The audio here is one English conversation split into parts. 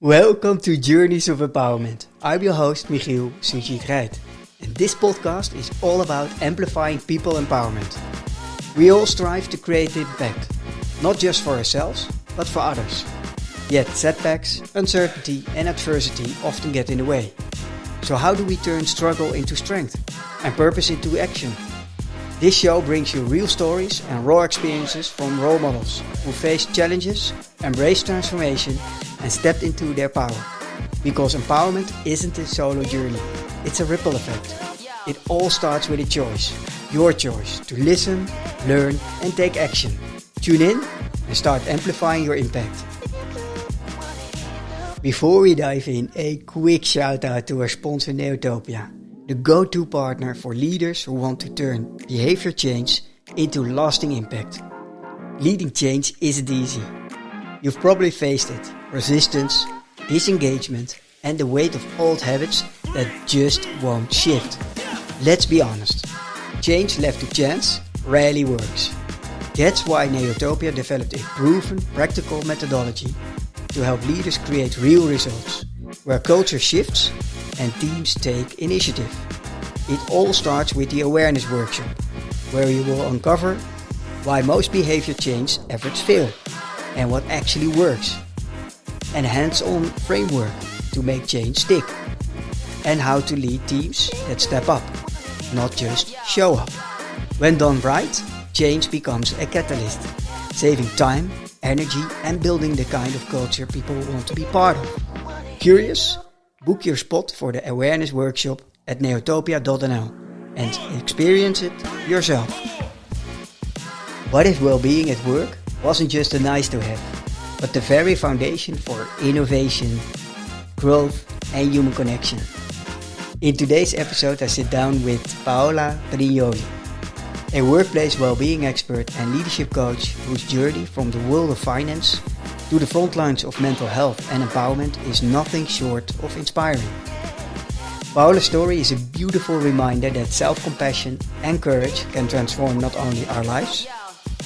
Welcome to Journeys of Empowerment. I'm your host, Michiel Sujit Rijt. And this podcast is all about amplifying people empowerment. We all strive to create impact, not just for ourselves, but for others. Yet setbacks, uncertainty and adversity often get in the way. So how do we turn struggle into strength and purpose into action? This show brings you real stories and raw experiences from role models who faced challenges, embraced transformation and stepped into their power. Because empowerment isn't a solo journey, it's a ripple effect. It all starts with a choice, your choice to listen, learn and take action. Tune in and start amplifying your impact. Before we dive in, a quick shout out to our sponsor Neotopia, the go-to partner for leaders who want to turn behavior change into lasting impact. Leading change isn't easy. You've probably faced it, resistance, disengagement and the weight of old habits that just won't shift. Let's be honest, change left to chance rarely works. That's why Neotopia developed a proven practical methodology to help leaders create real results, where culture shifts and teams take initiative. It all starts with the awareness workshop, where you will uncover why most behavior change efforts fail and what actually works, and hands-on framework to make change stick, and how to lead teams that step up, not just show up. When done right, change becomes a catalyst, saving time, energy and building the kind of culture people want to be part of. Curious? Book your spot for the awareness workshop at neotopia.nl and experience it yourself. What if well-being at work wasn't just a nice to have, but the very foundation for innovation, growth and human connection? In today's episode I sit down with Paola Brignoli, a workplace well-being expert and leadership coach whose journey from the world of finance to the front lines of mental health and empowerment is nothing short of inspiring. Paola's story is a beautiful reminder that self-compassion and courage can transform not only our lives,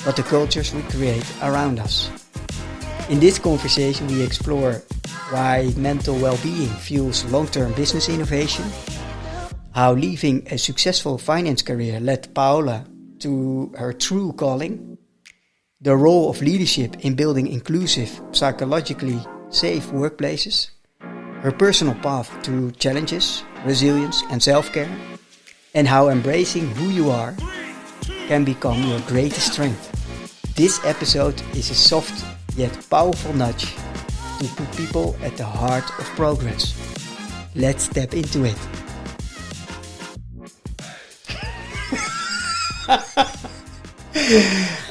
but the cultures we create around us. In this conversation we explore why mental well-being fuels long-term business innovation, how leaving a successful finance career led Paola to her true calling, the role of leadership in building inclusive, psychologically safe workplaces, her personal path through challenges, resilience and self-care, and how embracing who you are can become your greatest strength. This episode is a soft yet powerful nudge to put people at the heart of progress. Let's step into it.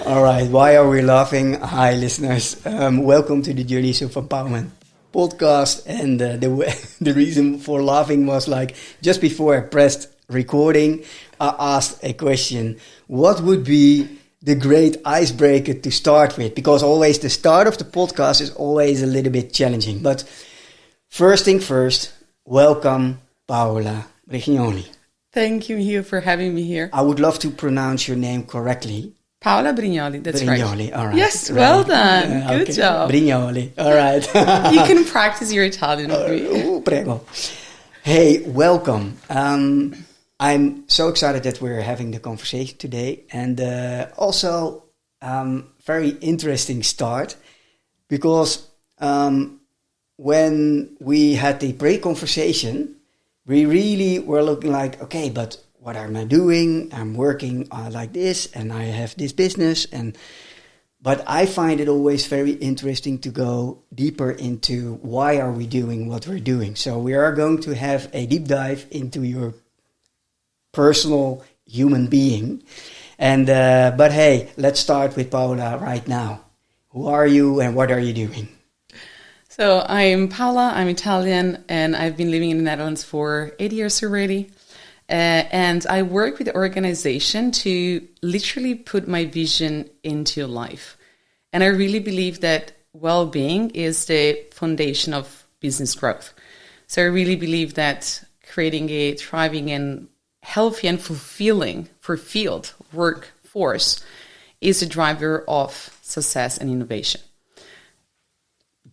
Alright, why are we laughing? Hi listeners, welcome to the Journeys of Empowerment podcast. And the reason for laughing was like just before I pressed recording, I asked a question. What would be the great icebreaker to start with? Because always the start of the podcast is always a little bit challenging. But first thing first, welcome Paola Brignoli. Thank you, Hugh, for having me here. I would love to pronounce your name correctly. Paola Brignoli, that's Brignoli, right. all right. Yes, well done. Good job. Brignoli, all right. You can practice your Italian with me. Prego. Hey, welcome. I'm so excited that we're having the conversation today. And also, very interesting start. Because when we had the pre-conversation, we really were looking like, okay, but what am I doing? I'm working like this and I have this business. But I find it always very interesting to go deeper into why are we doing what we're doing. So we are going to have a deep dive into your personal human being. And but hey, let's start with Paola right now. Who are you and what are you doing? So I'm Paola, I'm Italian, and I've been living in the Netherlands for 8 years already. And I work with the organization to literally put my vision into life. And I really believe that well-being is the foundation of business growth. So I really believe that creating a thriving and healthy and fulfilled workforce is a driver of success and innovation.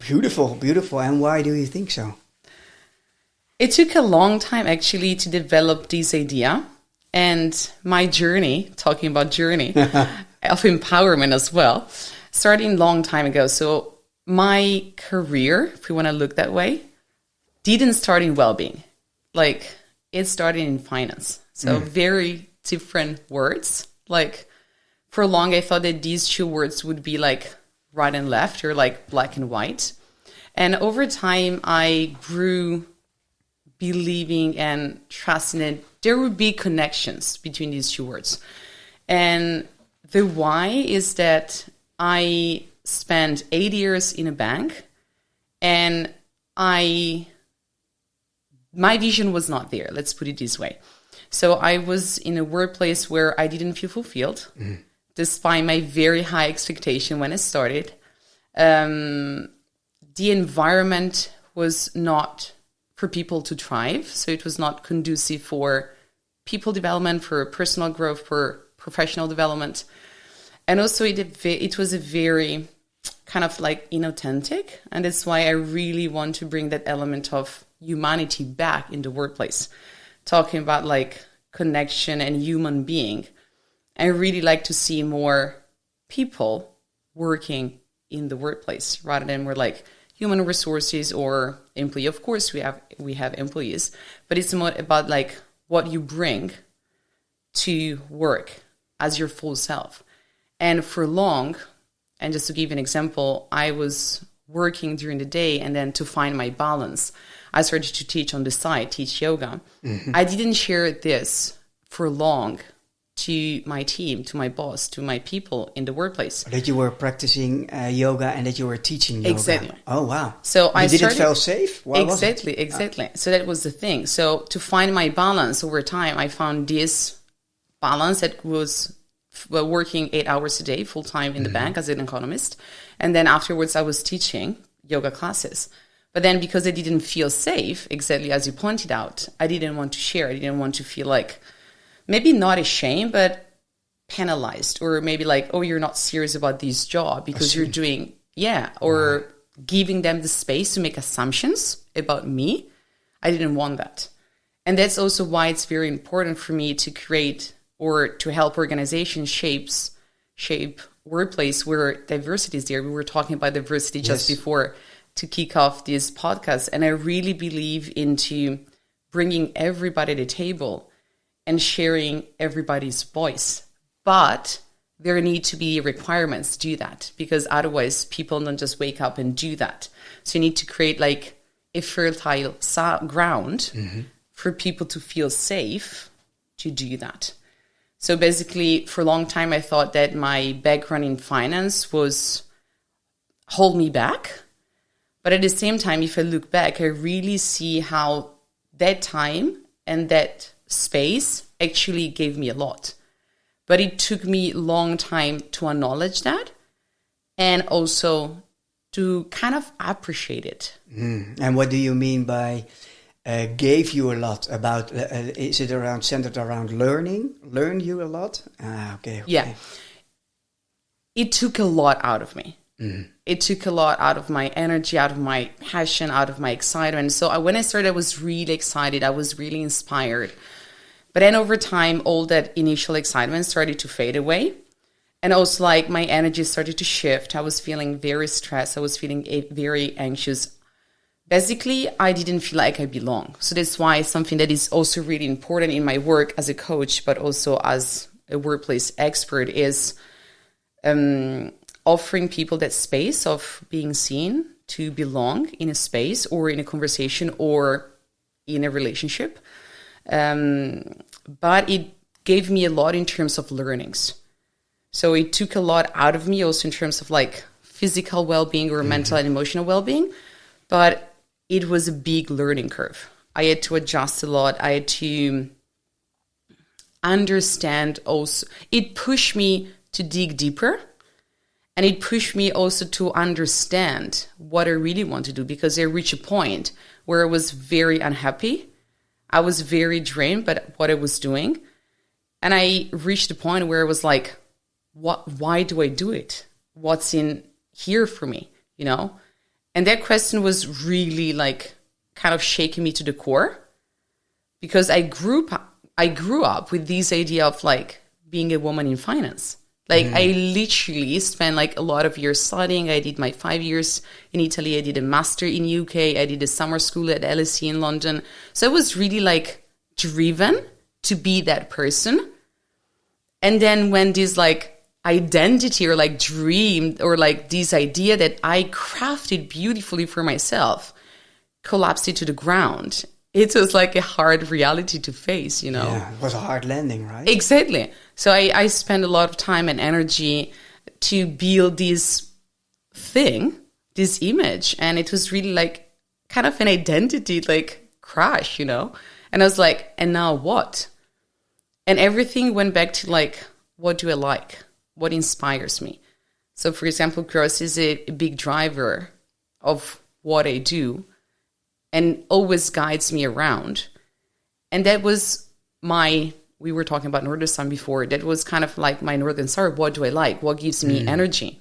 Beautiful, beautiful. And why do you think so? It took a long time actually to develop this idea, and my journey, talking about journey of empowerment as well, starting a long time ago. So my career, if we want to look that way, didn't start in well-being. Like, it started in finance. So very different words. Like, for long, I thought that these two words would be like right and left, or like black and white. And over time, I grew believing and trusting that there would be connections between these two words. And the why is that I spent 8 years in a bank, and my vision was not there. Let's put it this way. So I was in a workplace where I didn't feel fulfilled, despite my very high expectation when I started. The environment was not for people to thrive. So it was not conducive for people development, for personal growth, for professional development. And also it was a very kind of like inauthentic. And that's why I really want to bring that element of humanity back in the workplace. Talking about like connection and human being. I really like to see more people working in the workplace rather than we're like human resources or employee. Of course, we have employees, but it's more about like what you bring to work as your full self. And for long, and just to give an example, I was working during the day, and then to find my balance, I started to teach on the side, teach yoga. I didn't share this for long to my team, to my boss, to my people in the workplace. That you were practicing yoga and that you were teaching yoga. Exactly. Oh, wow. So you didn't feel safe? Why exactly. So that was the thing. So to find my balance over time, I found this balance that was working 8 hours a day, full-time in the bank as an economist. And then afterwards, I was teaching yoga classes. But then because I didn't feel safe, exactly as you pointed out, I didn't want to share. I didn't want to feel like, maybe not ashamed, but penalized, or maybe like, oh, you're not serious about this job because you're doing, or giving them the space to make assumptions about me. I didn't want that. And that's also why it's very important for me to create or to help organizations shape workplace where diversity is there. We were talking about diversity just before to kick off this podcast. And I really believe into bringing everybody to the table and sharing everybody's voice. But there need to be requirements to do that, because otherwise people don't just wake up and do that. So you need to create like a fertile ground for people to feel safe to do that. So basically, for a long time, I thought that my background in finance was hold me back. But at the same time, if I look back, I really see how that time and that space actually gave me a lot. But it took me a long time to acknowledge that and also to kind of appreciate it. And what do you mean by gave you a lot? About is it centered around learning? Learn you a lot? Okay. Yeah. It took a lot out of me. It took a lot out of my energy, out of my passion, out of my excitement. So when I started, I was really excited. I was really inspired. But then over time, all that initial excitement started to fade away. And also like my energy started to shift. I was feeling very stressed. I was feeling very anxious. Basically, I didn't feel like I belong. So that's why something that is also really important in my work as a coach, but also as a workplace expert, is offering people that space of being seen, to belong in a space or in a conversation or in a relationship. But it gave me a lot in terms of learnings. So it took a lot out of me also in terms of like physical well-being or mental and emotional well-being. But it was a big learning curve. I had to adjust a lot. I had to understand also. It pushed me to dig deeper. And it pushed me also to understand what I really want to do, because I reached a point where I was very unhappy. I was very drained by what I was doing. And I reached a point where I was like, why do I do it? What's in here for me, you know? And that question was really like kind of shaking me to the core, because I grew up with this idea of like being a woman in finance. Like I literally spent like a lot of years studying. I did my 5 years in Italy. I did a master in UK. I did a summer school at LSE in London. So I was really like driven to be that person. And then when this like identity or like dream or like this idea that I crafted beautifully for myself collapsed into the ground, it was like a hard reality to face, you know? Yeah, it was a hard landing, right? Exactly. So I spent a lot of time and energy to build this thing, this image. And it was really like kind of an identity like crash, you know? And I was like, and now what? And everything went back to like, what do I like? What inspires me? So for example, growth is a big driver of what I do and always guides me around. And that was we were talking about Northern Star before, that was kind of like my Northern Star. What do I like? What gives me energy?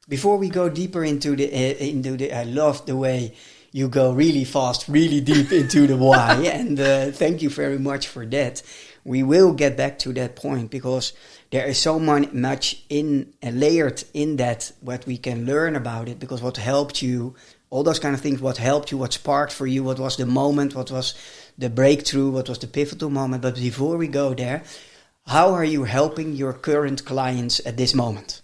Before we go deeper into the, I love the way you go really fast, really deep into the why. And thank you very much for that. We will get back to that point, because there is so much layered in that, what we can learn about it, because what helped you, all those kind of things, what helped you, what sparked for you, what was the moment, what was the breakthrough, what was the pivotal moment. But before we go there, how are you helping your current clients at this moment?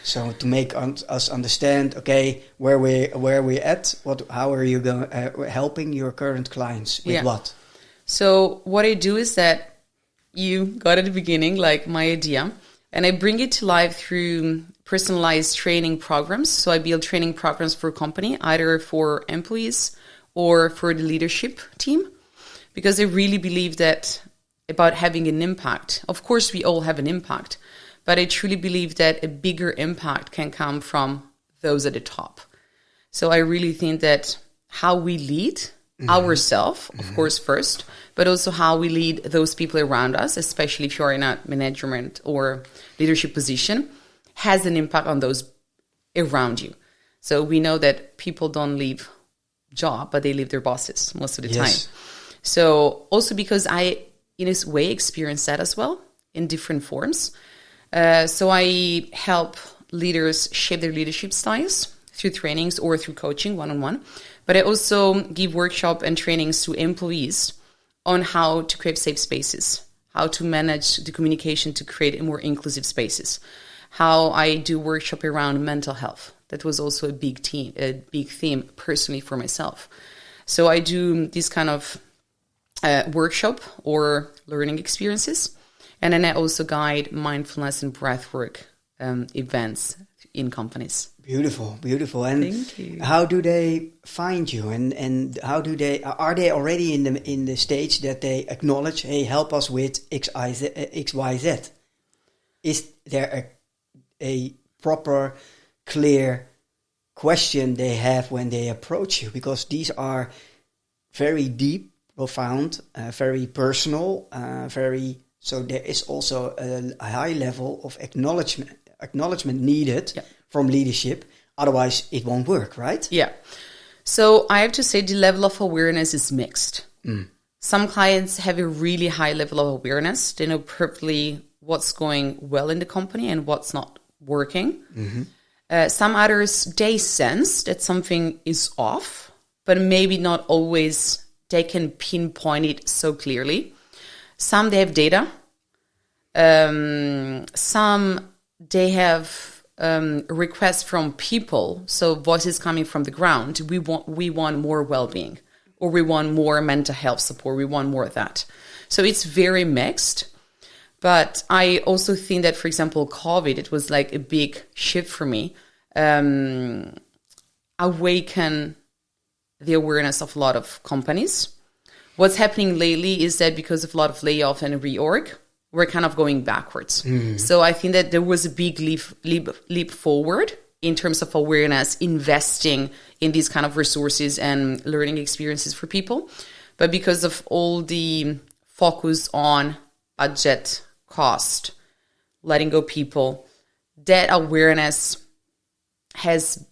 So to make us understand, okay, where we're at, how are you helping your current clients with what? So what I do is that you got at the beginning, like my idea, and I bring it to life through personalized training programs. So I build training programs for a company, either for employees or for the leadership team, because I really believe that about having an impact. Of course, we all have an impact, but I truly believe that a bigger impact can come from those at the top. So I really think that how we lead ourselves, of course, first, but also how we lead those people around us, especially if you're in a management or leadership position, has an impact on those around you. So we know that people don't leave job, but they leave their bosses most of the time. So also because I, in a way, experience that as well in different forms. So I help leaders shape their leadership styles through trainings or through coaching one-on-one. But I also give workshop and trainings to employees on how to create safe spaces, how to manage the communication to create more inclusive spaces, how I do workshop around mental health. That was also a big theme personally for myself. So I do this kind of workshop or learning experiences. And then I also guide mindfulness and breathwork events in companies. Beautiful, beautiful. And thank you. How do they find you? And how do are they already in the stage that they acknowledge, hey, help us with XYZ? Is there a proper, clear question they have when they approach you? Because these are very deep, profound, very personal, so there is also a high level of acknowledgement needed from leadership. Otherwise, it won't work, right? Yeah. So I have to say the level of awareness is mixed. Some clients have a really high level of awareness. They know perfectly what's going well in the company and what's not working. Some others, they sense that something is off, but maybe not always they can pinpoint it so clearly. Some, they have data. Some, they have requests from people. So voices coming from the ground. We want more well-being, or we want more mental health support. We want more of that. So it's very mixed. But I also think that, for example, COVID, it was like a big shift for me. Awaken the awareness of a lot of companies. What's happening lately is that because of a lot of layoff and reorg, we're kind of going backwards. So I think that there was a big leap forward in terms of awareness, investing in these kind of resources and learning experiences for people. But because of all the focus on budget, cost, letting go people, that awareness has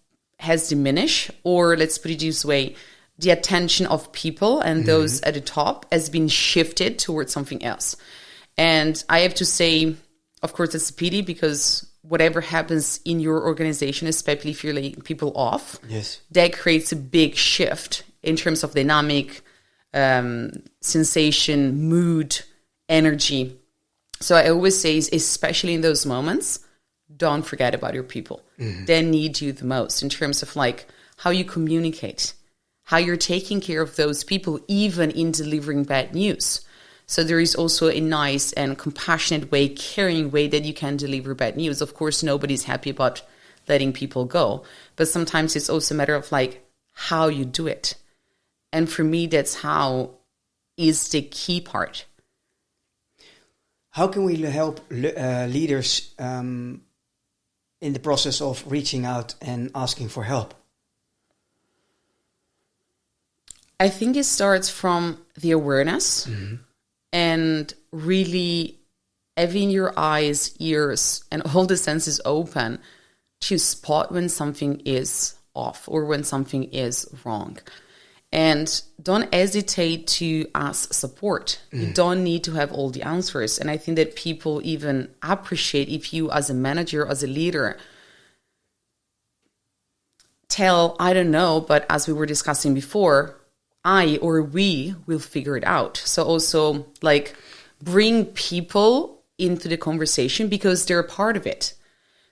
has diminished, or let's put it this way, the attention of people and those at the top has been shifted towards something else. And I have to say, of course, it's a pity, because whatever happens in your organization, especially if you're laying people off, that creates a big shift in terms of dynamic, sensation, mood, energy. So I always say, especially in those moments, don't forget about your people. They need you the most in terms of like how you communicate, how you're taking care of those people, even in delivering bad news. So there is also a nice and compassionate way, caring way that you can deliver bad news. Of course, nobody's happy about letting people go, but sometimes it's also a matter of like how you do it. And for me, that's how is the key part. How can we help leaders in the process of reaching out and asking for help? I think it starts from the awareness and really having your eyes, ears, and all the senses open to spot when something is off or when something is wrong. And don't hesitate to ask support. You don't need to have all the answers. And I think that people even appreciate if you, as a manager, as a leader, tell, I don't know, but as we were discussing before, I or we will figure it out. So also like bring people into the conversation because they're a part of it.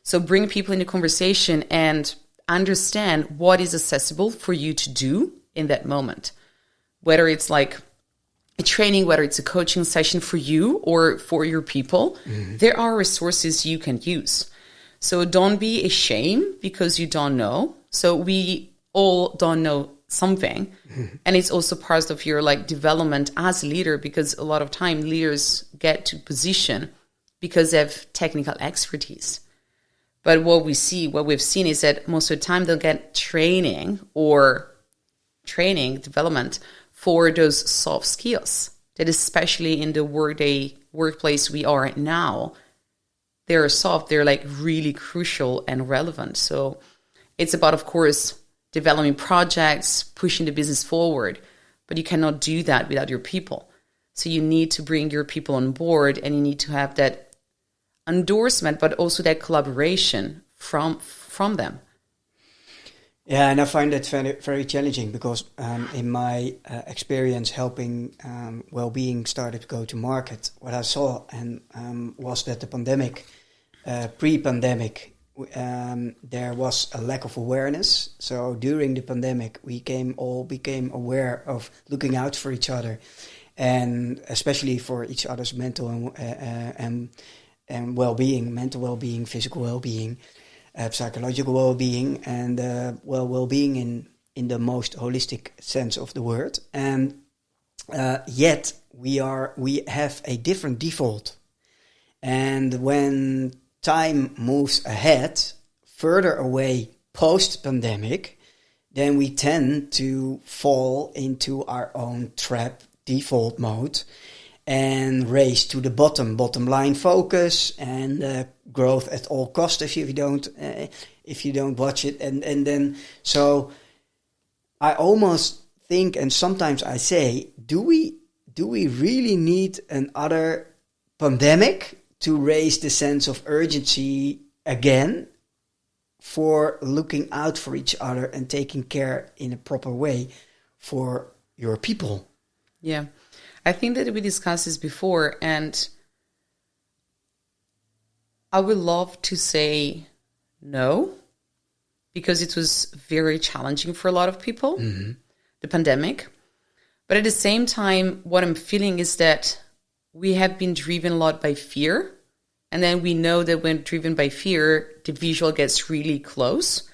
So bring people in the conversation and understand what is accessible for you to do in that moment, whether it's like a training, whether it's a coaching session for you or for your people. There are resources you can use. So don't be ashamed because you don't know. So we all don't know something. And it's also part of your like development as a leader, because a lot of time leaders get to position because they have technical expertise. But what we've seen is that most of the time they'll get training development for those soft skills that, especially in the workplace we are at now, they're soft, they're like really crucial and relevant. So it's about, of course, developing projects, pushing the business forward, but you cannot do that without your people. So you need to bring your people on board, and you need to have that endorsement, but also that collaboration from them. Yeah, and I find that very, very challenging because in my experience helping well-being started to go to market, what I saw was that the pandemic, pre-pandemic, there was a lack of awareness. So during the pandemic, we all became aware of looking out for each other, and especially for each other's mental and well-being, mental well-being, physical well-being, psychological well-being, and well-being in the most holistic sense of the word. And yet we have a different default. And when time moves ahead, further away post-pandemic, then we tend to fall into our own trap default mode and race to the bottom line focus and growth at all costs if you don't watch it. And then, so I almost think, and sometimes I say, do we really need another pandemic to raise the sense of urgency again for looking out for each other and taking care in a proper way for your people? Yeah, I think that we discussed this before, and I would love to say no, because it was very challenging for a lot of people, the pandemic. But at the same time, what I'm feeling is that we have been driven a lot by fear. And then we know that when driven by fear, the visual gets really close.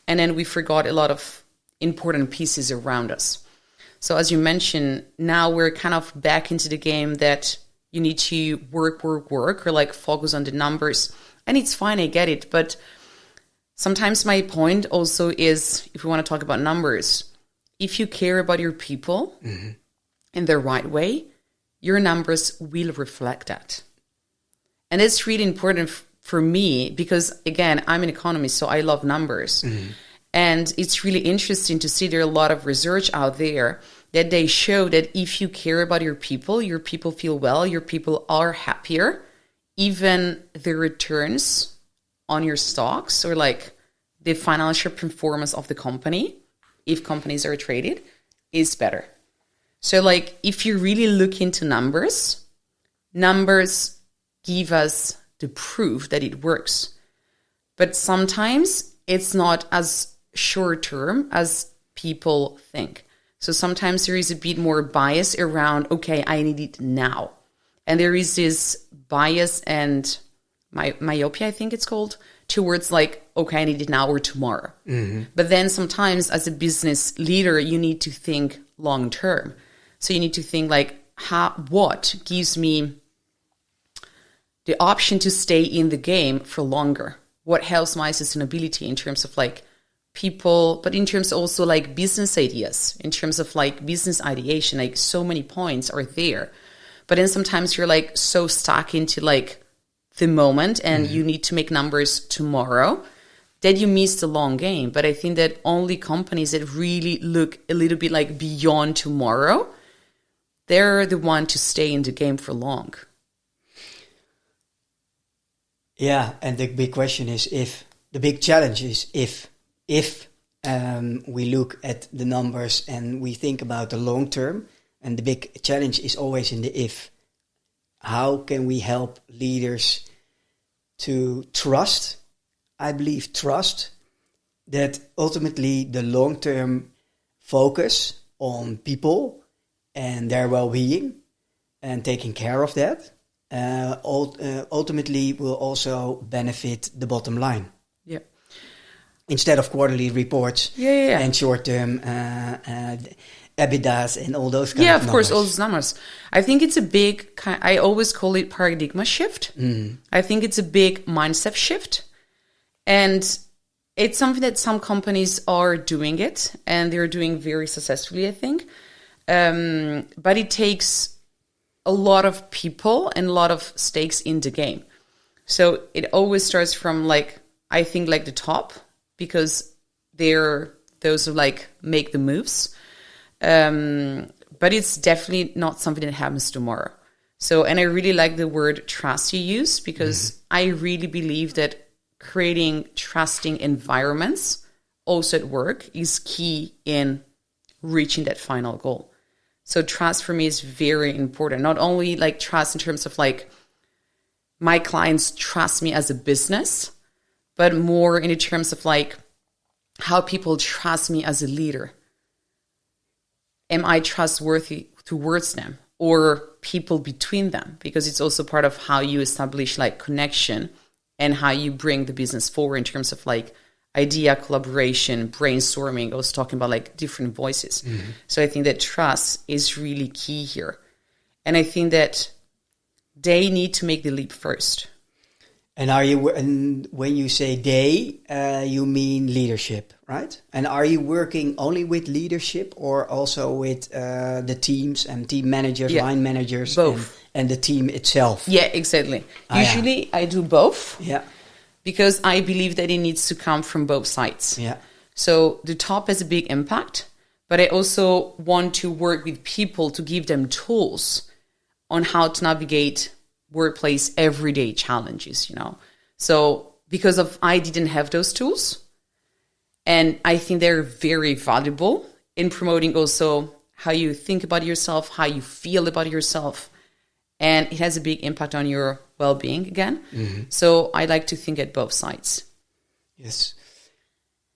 And then we forgot a lot of important pieces around us. So as you mentioned, now we're kind of back into the game that you need to work, or like focus on the numbers. And it's fine, I get it. But sometimes my point also is, if we want to talk about numbers, if you care about your people in the right way, your numbers will reflect that. And it's really important for me because, again, I'm an economist, so I love numbers. And it's really interesting to see there are a lot of research out there that they show that if you care about your people feel well, your people are happier, even the returns on your stocks or like the financial performance of the company, if companies are traded, is better. So like if you really look into numbers give us the proof that it works. But sometimes it's not as short term as people think. So sometimes there is a bit more bias around, okay, I need it now. And there is this bias and myopia, I think it's called, towards like, okay, I need it now or tomorrow. Mm-hmm. But then sometimes as a business leader, you need to think long term. So you need to think like, what gives me the option to stay in the game for longer? What helps my sustainability in terms of like people, but in terms also like business ideas, in terms of like business ideation, like so many points are there. But then sometimes you're like so stuck into like the moment and you need to make numbers tomorrow that you miss the long game. But I think that only companies that really look a little bit like beyond tomorrow, they're the one to stay in the game for long. Yeah, and the big question is the big challenge is if we look at the numbers and we think about the long term, and the big challenge is always in the if. How can we help leaders to trust? I believe trust that ultimately the long-term focus on people and their well-being and taking care of that ultimately will also benefit the bottom line. Yeah. Instead of quarterly reports and short-term EBITDAs and all those kind of numbers. Yeah, of course, all those numbers. I think it's a big, I always call it paradigm shift. I think it's a big mindset shift. And it's something that some companies are doing it, and they're doing very successfully, I think. But it takes a lot of people and a lot of stakes in the game. So it always starts from like, I think like the top, because they're those who like make the moves. But it's definitely not something that happens tomorrow. So, and I really like the word trust you use, because I really believe that creating trusting environments also at work is key in reaching that final goal. So trust for me is very important. Not only like trust in terms of like my clients trust me as a business, but more in terms of like how people trust me as a leader. Am I trustworthy towards them or people between them? Because it's also part of how you establish like connection and how you bring the business forward in terms of like idea, collaboration, brainstorming. I was talking about like different voices. So I think that trust is really key here. And I think that they need to make the leap first. And when you say they, you mean leadership, right? And are you working only with leadership or also with the teams and team managers, line managers, both, and the team itself? Yeah, exactly. Usually I do both. Yeah. Because I believe that it needs to come from both sides. Yeah. So the top has a big impact, but I also want to work with people to give them tools on how to navigate workplace everyday challenges, you know. So because of I didn't have those tools, and I think they're very valuable in promoting also how you think about yourself, how you feel about yourself, and it has a big impact on your well-being again. So I like to think at both sides. Yes.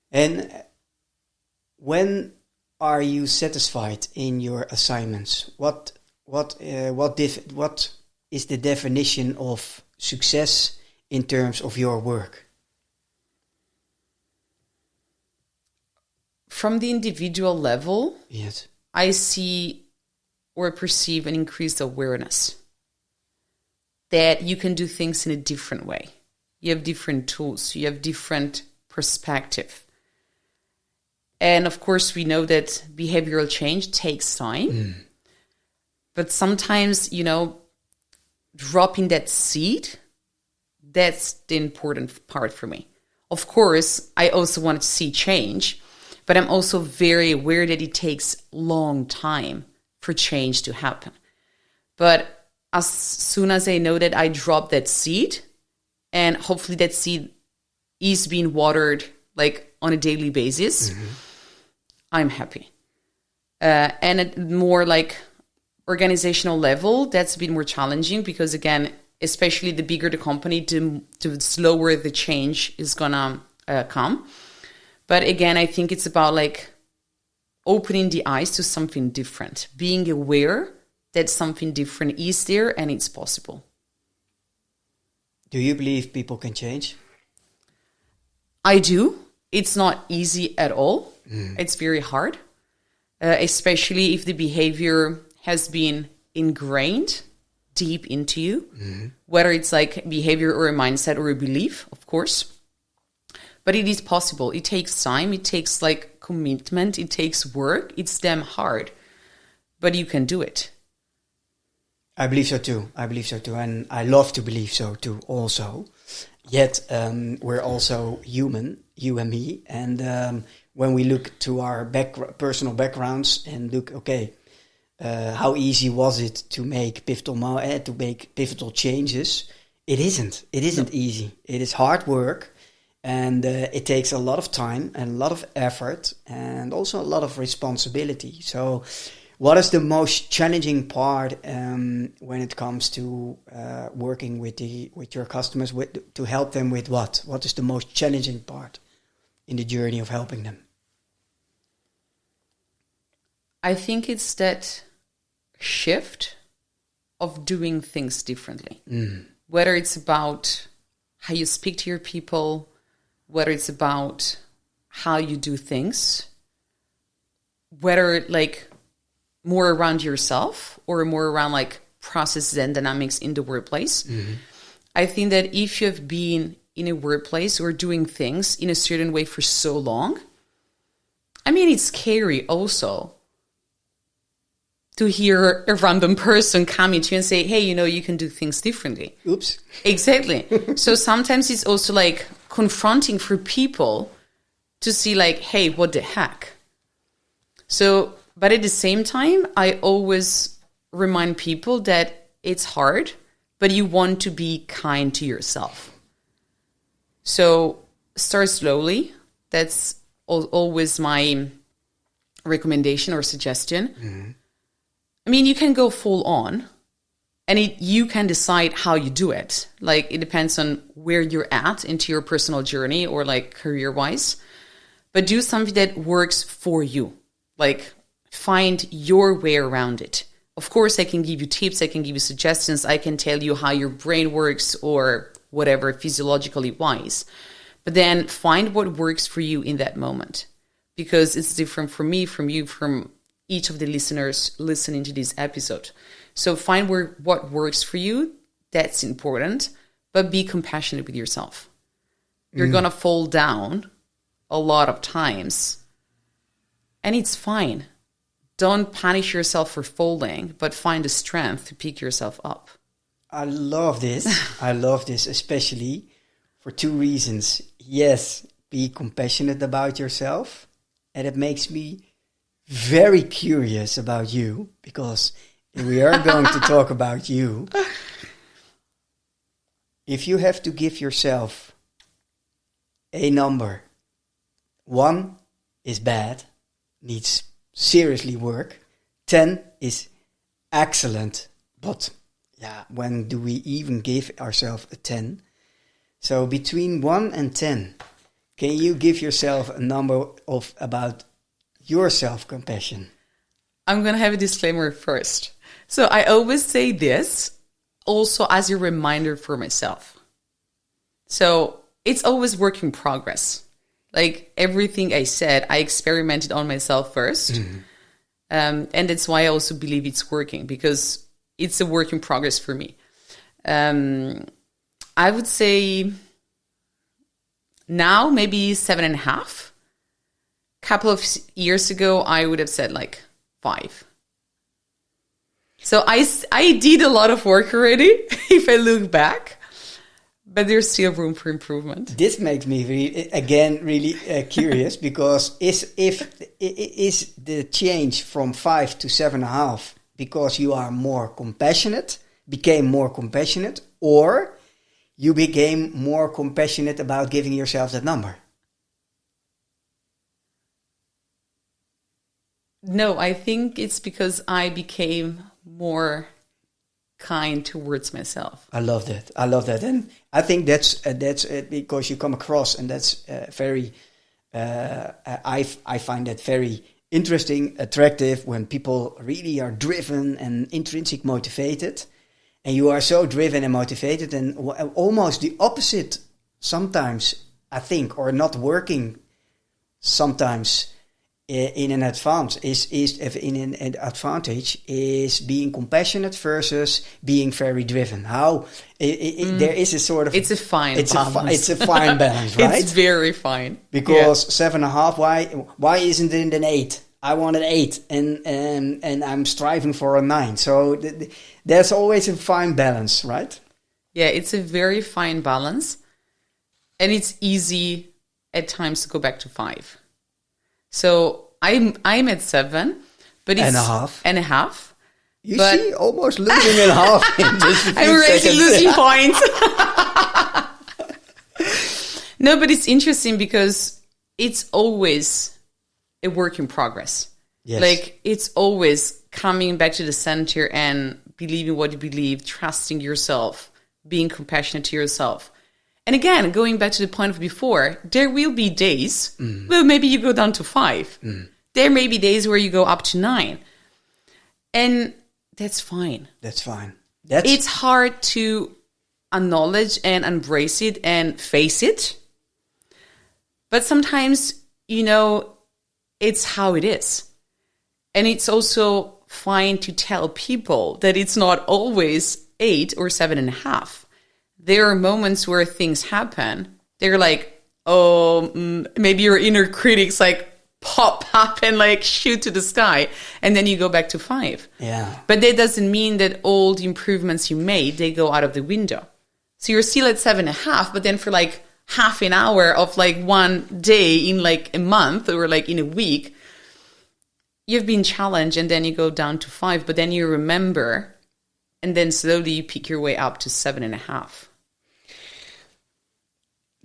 And when are you satisfied in your assignments? What is the definition of success in terms of your work? From the individual level, yes, I see or perceive an increased awareness that you can do things in a different way. You have different tools, you have different perspective. And of course, we know that behavioral change takes time. But sometimes, you know, dropping that seed, that's the important part for me. of course, I also want to see change, but I'm also very aware that it takes long time for change to happen. But as soon as I know that I drop that seed, and hopefully that seed is being watered like on a daily basis, I'm happy. And at more like organizational level, that's a bit more challenging because, again, especially the bigger the company, the slower the change is gonna come. But again, I think it's about like opening the eyes to something different, being aware that something different is there and it's possible. Do you believe people can change? I do. It's not easy at all. It's very hard, especially if the behavior has been ingrained deep into you, whether it's like behavior or a mindset or a belief, of course. But it is possible. It takes time. It takes like commitment. It takes work. It's damn hard, but you can do it. I believe so too. And I love to believe so too also. Yet we're also human, you and me. And when we look to our personal backgrounds and look, okay, how easy was it to make pivotal changes? It isn't. It isn't easy. It is hard work. And it takes a lot of time and a lot of effort and also a lot of responsibility. So what is the most challenging part when it comes to working with your customers, to help them with what? What is the most challenging part in the journey of helping them? I think it's that shift of doing things differently. Whether it's about how you speak to your people, whether it's about how you do things, whether like more around yourself or more around like processes and dynamics in the workplace. I think that if you have been in a workplace or doing things in a certain way for so long, I mean, it's scary also to hear a random person coming to you and say, hey, you can do things differently. Oops. Exactly. So sometimes it's also like confronting for people to see like, hey, what the heck? So, but at the same time, I always remind people that it's hard, but you want to be kind to yourself. So start slowly. That's always my recommendation or suggestion. I mean, you can go full on and you can decide how you do it. Like, it depends on where you're at into your personal journey or like career-wise. But do something that works for you. Like, find your way around it. Of course, I can give you tips. I can give you suggestions. I can tell you how your brain works or whatever, physiologically wise. But then find what works for you in that moment. Because it's different from me, from you, from each of the listeners listening to this episode. So find what works for you. That's important. But be compassionate with yourself. You're going to fall down a lot of times. And it's fine. Don't punish yourself for falling, but find the strength to pick yourself up. I love this. I love this, especially for two reasons. Yes, be compassionate about yourself. And it makes me very curious about you, because we are going to talk about you. If you have to give yourself a number, 1 is bad, needs seriously work. 10 is excellent, but yeah, when do we even give ourselves a 10? So between 1 and 10, can you give yourself a number of about your self-compassion? I'm going to have a disclaimer first. So I always say this also as a reminder for myself. So it's always work in progress. Like everything I said, I experimented on myself first. And that's why I also believe it's working, because it's a work in progress for me. I would say now maybe 7.5. Couple of years ago, I would have said like 5. So I did a lot of work already, if I look back. But there's still room for improvement. This makes me really curious, because is the change from 5 to 7.5 because you are became more compassionate, or you became more compassionate about giving yourself that number? No, I think it's because I became more kind towards myself. I love that. And I think that's because you come across, and that's very, I find that very interesting, attractive, when people really are driven and intrinsic motivated, and you are so driven and motivated, and almost the opposite sometimes, I think, or not working sometimes in an advantage is being compassionate versus being very driven. There is a sort of, it's a fine balance. It's a fine balance, right? It's very fine, because 7.5. Why isn't it an 8? I want an 8, and I'm striving for a 9. So there's always a fine balance, right? Yeah, it's a very fine balance, and it's easy at times to go back to 5. So I'm at 7, but it's and a half. You see, almost losing in half in just a few I'm already seconds. losing points. No, but it's interesting because it's always a work in progress. Yes. Like, it's always coming back to the center and believing what you believe, trusting yourself, being compassionate to yourself. And again, going back to the point of before, there will be days, well, maybe you go down to 5. There may be days where you go up to 9. And that's fine. That's fine. It's hard to acknowledge and embrace it and face it. But sometimes, it's how it is. And it's also fine to tell people that it's not always 8 or 7.5. There are moments where things happen. They're like, maybe your inner critics like pop up and like shoot to the sky. And then you go back to 5. Yeah. But that doesn't mean that all the improvements you made, they go out of the window. So you're still at 7.5, but then for like half an hour of like one day in like a month or like in a week, you've been challenged, and then you go down to 5, but then you remember, and then slowly you pick your way up to 7.5.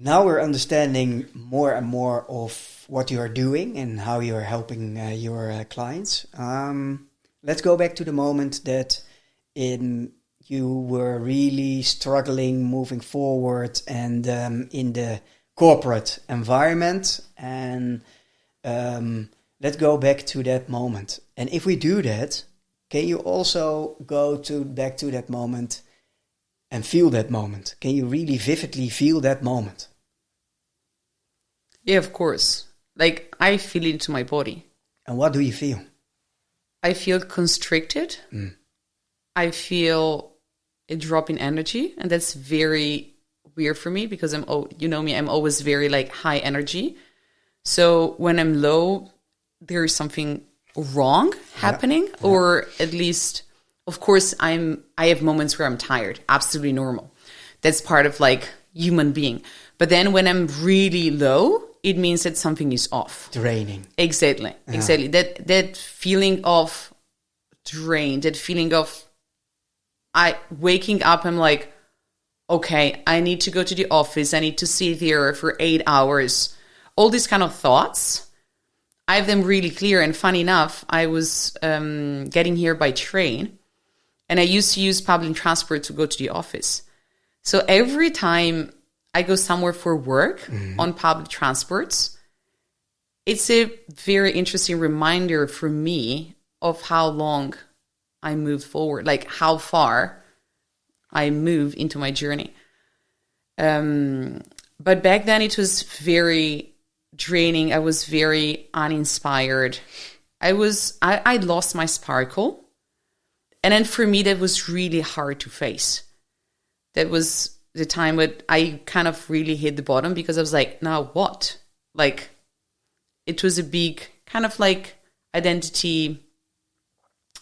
Now we're understanding more and more of what you are doing and how you are helping your clients. Let's go back to the moment that you were really struggling moving forward and in the corporate environment. And let's go back to that moment. And if we do that, can you also go back to that moment and feel that moment? Can you really vividly feel that moment? Yeah, of course. Like, I feel it into my body. And what do you feel? I feel constricted. I feel a drop in energy. And that's very weird for me because I'm always very like high energy. So when I'm low, there is something wrong happening, or at least, of course, I have moments where I'm tired. Absolutely normal. That's part of like human being. But then when I'm really low, it means that something is off. Draining. Exactly. That feeling of drain, that feeling of waking up, I'm like, okay, I need to go to the office. I need to sit there for 8 hours. All these kind of thoughts, I have them really clear. And funny enough, I was getting here by train, and I used to use public transport to go to the office. So every time I go somewhere for work on public transports, it's a very interesting reminder for me of how long I moved forward, like how far I moved into my journey. But back then it was very draining. I was very uninspired. I lost my sparkle. And then for me, that was really hard to face. That was the time when I kind of really hit the bottom, because I was like, now what? Like, it was a big kind of like identity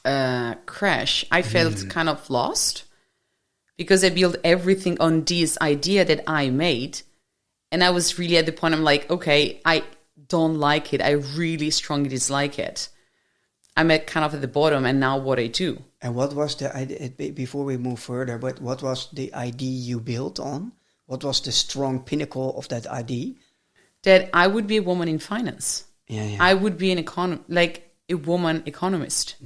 crash. I felt kind of lost. because I built everything on this idea that I made. And I was really at the point, I'm like, okay, I don't like it. I really strongly dislike it. I'm at kind of at the bottom, and now what I do. And what was the idea, before we move further, but what was the idea you built on? What was the strong pinnacle of that idea? That I would be a woman in finance. Yeah. I would be like a woman economist.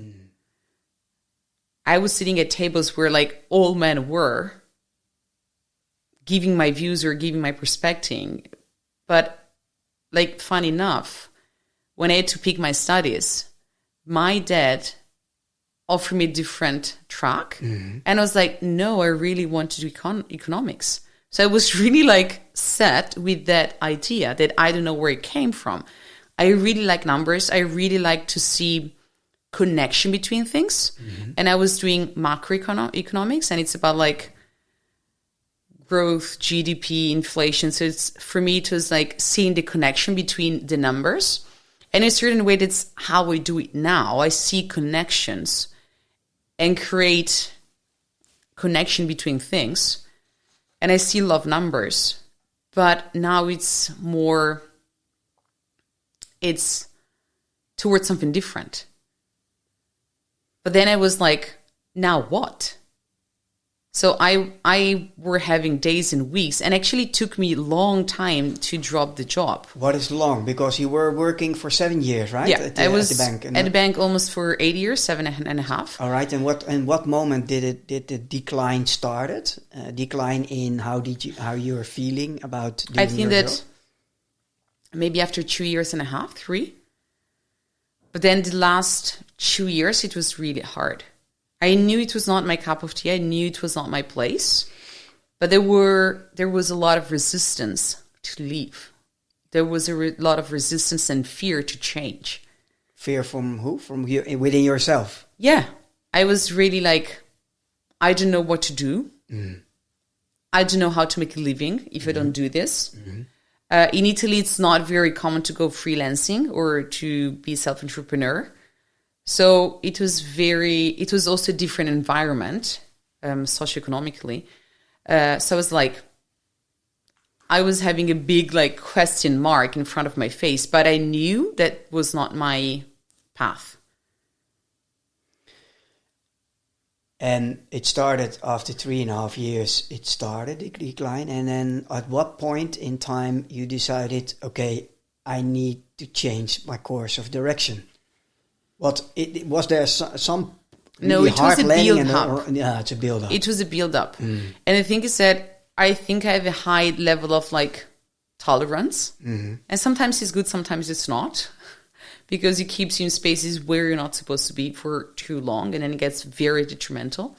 I was sitting at tables where like all men were, giving my views or giving my perspective. But like, fun enough, when I had to pick my studies, my dad offered me a different track. And I was like, no, I really want to do economics. So I was really like set with that idea that I don't know where it came from. I really like numbers. I really like to see connection between things. And I was doing macroeconomics, and it's about like growth, GDP, inflation. So it's, for me, it was like seeing the connection between the numbers. And in a certain way, that's how I do it now. I see connections and create connection between things. And I still love numbers. But now it's towards something different. But then I was like, now what? So I were having days and weeks, and actually it took me a long time to drop the job. What is long? Because you were working for 7 years, right? Yeah, I was at the bank. At the bank almost for 8 years, 7.5. All right, and what moment did the decline started? Decline in how you were feeling about doing I think your that job? maybe after 2.5 years, 3. But then the last 2 years, it was really hard. I knew it was not my cup of tea. I knew it was not my place. But there was a lot of resistance to leave. There was a lot of resistance and fear to change. Fear from who? From you, within yourself? Yeah. I was really like, I don't know what to do. I don't know how to make a living if I don't do this. In Italy, it's not very common to go freelancing or to be self-entrepreneur. So it was also a different environment, socioeconomically. So I was having a big like question mark in front of my face, but I knew that was not my path. And it started after 3.5 years, it started the decline. And then at what point in time you decided, okay, I need to change my course of direction? Was there some No, it was a build-up. Yeah, it's a build-up. It was a build-up. And the thing is that I think I have a high level of like tolerance. And sometimes it's good, sometimes it's not. Because it keeps you in spaces where you're not supposed to be for too long. And then it gets very detrimental.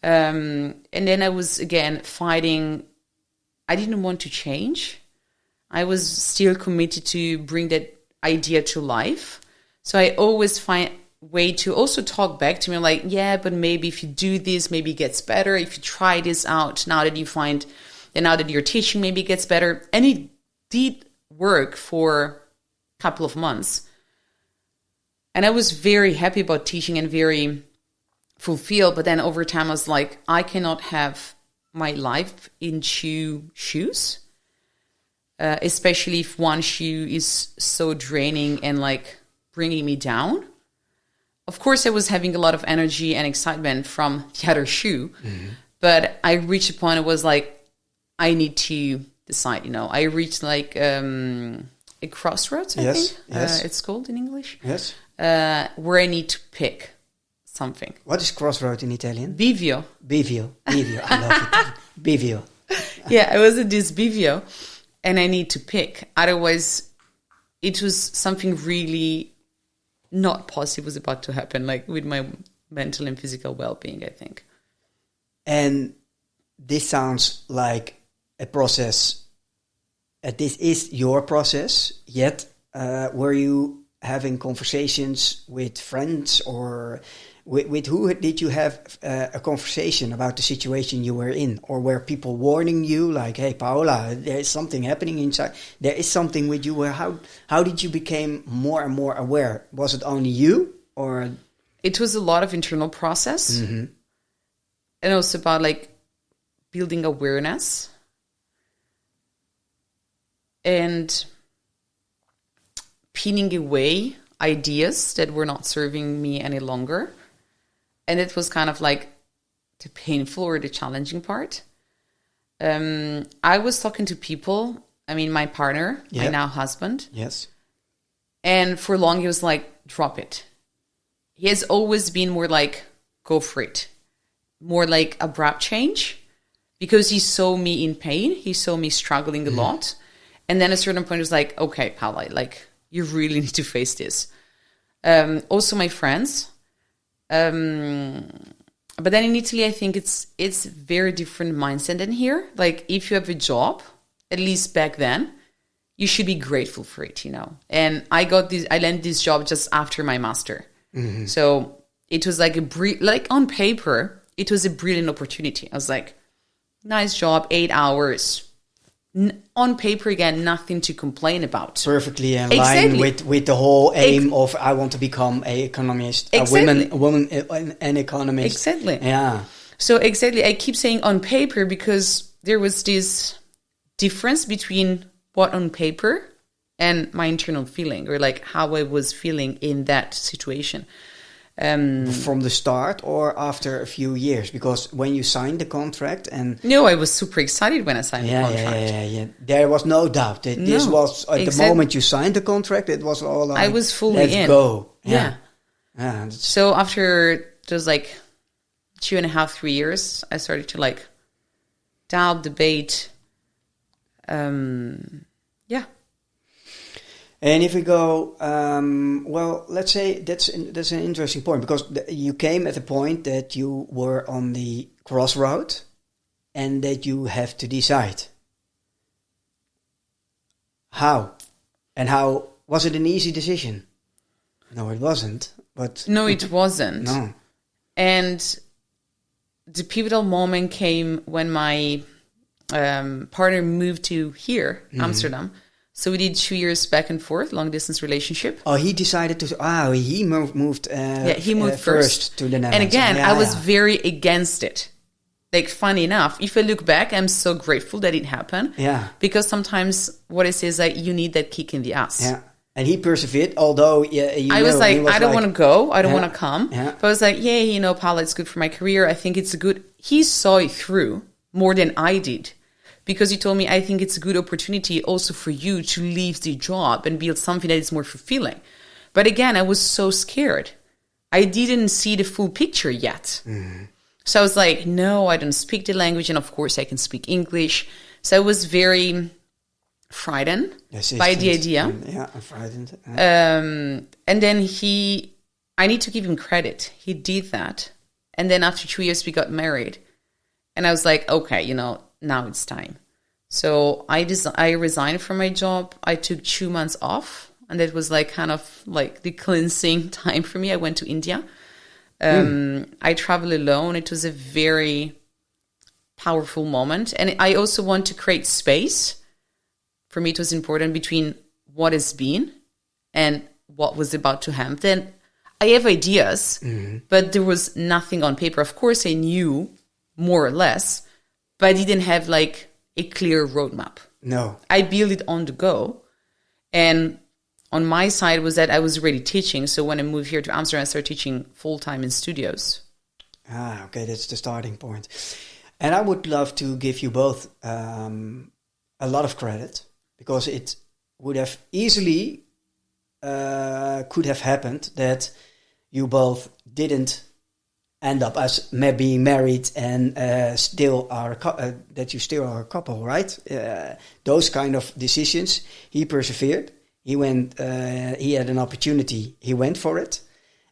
And then I was, again, fighting. I didn't want to change. I was still committed to bring that idea to life. So I always find a way to also talk back to me like, yeah, but maybe if you do this, maybe it gets better. If you try this out, now that you're teaching, maybe it gets better. And it did work for a couple of months. And I was very happy about teaching and very fulfilled. But then over time, I was like, I cannot have my life in two shoes, especially if one shoe is so draining and like bringing me down. Of course, I was having a lot of energy and excitement from the other shoe. But I reached a point, it was like, I need to decide, I reached like a crossroads, I think. Yes. It's called in English. Yes. Where I need to pick something. What is crossroad in Italian? Bivio. Bivio. I love it. Bivio. Yeah, I was at this bivio and I need to pick. Otherwise, it was something really not positive was about to happen, like with my mental and physical well-being, I think. And this sounds like a process. This is your process, yet were you having conversations with friends or with who did you have a conversation about the situation you were in? Or were people warning you like, hey, Paola, there is something happening inside. There is something with you. How did you become more and more aware? Was it only you or? It was a lot of internal process. And also about like building awareness and pinning away ideas that were not serving me any longer. And it was kind of like the painful or the challenging part. I was talking to people, I mean, my partner, my now husband. Yes. And for long, he was like, drop it. He has always been more like, go for it. More like abrupt change. Because he saw me in pain. He saw me struggling a lot. And then at a certain point, he was like, okay, Paola, like, you really need to face this. Also my friends. But then in Italy, I think it's very different mindset than here. Like, if you have a job, at least back then, you should be grateful for it, you know. And I landed this job just after my master. Mm-hmm. So it was like like on paper, it was a brilliant opportunity. I was like, nice job, 8 hours. On paper, again, nothing to complain about. Perfectly in line with the whole aim of I want to become an economist, a woman, an economist. Exactly. Yeah. So exactly, I keep saying on paper because there was this difference between what on paper and my internal feeling, or like how I was feeling in that situation. From the start or after a few years? Because when you signed the contract and... No, I was super excited when I signed the contract. Yeah. There was no doubt. This was, at the moment you signed the contract, it was all like... I was fully in. Let's go. Yeah. Yeah. So after those like 2.5, 3 years, I started to like doubt, debate. Yeah. And if we go, well, let's say that's an interesting point, because you came at a point that you were on the crossroad and that you have to decide. How? And how was it an easy decision? No, it wasn't. But no, it wasn't. No. And the pivotal moment came when my partner moved to here, Amsterdam. So we did 2 years back and forth, long distance relationship. Oh, he decided to. He moved. He moved first to the Netherlands. And again, I was very against it. Like, funny enough, if I look back, I'm so grateful that it happened. Yeah. Because sometimes what I say is like, you need that kick in the ass. Yeah. And he persevered, although I was like, I don't want to go. I don't want to come. Yeah. But I was like, yeah, Paola, it's good for my career. I think it's good. He saw it through more than I did. Because he told me, I think it's a good opportunity also for you to leave the job and build something that is more fulfilling. But again, I was so scared. I didn't see the full picture yet. Mm-hmm. So I was like, no, I don't speak the language. And of course, I can speak English. So I was very frightened by the idea. Yeah, I'm frightened. And then I need to give him credit. He did that. And then after 2 years, we got married. And I was like, okay, now it's time. So I resigned from my job. I took 2 months off, and that was like kind of like the cleansing time for me. I went to India. I traveled alone. It was a very powerful moment. And I also want to create space. For me, it was important between what has been and what was about to happen. I have ideas, but there was nothing on paper. Of course, I knew more or less, but I didn't have like a clear roadmap. No. I built it on the go. And on my side was that I was already teaching. So when I moved here to Amsterdam, I started teaching full-time in studios. Okay, that's the starting point. And I would love to give you both a lot of credit, because it would have easily could have happened that you both didn't end up as being married and still are that you still are a couple, right? Those kind of decisions. He persevered. He went. He had an opportunity. He went for it.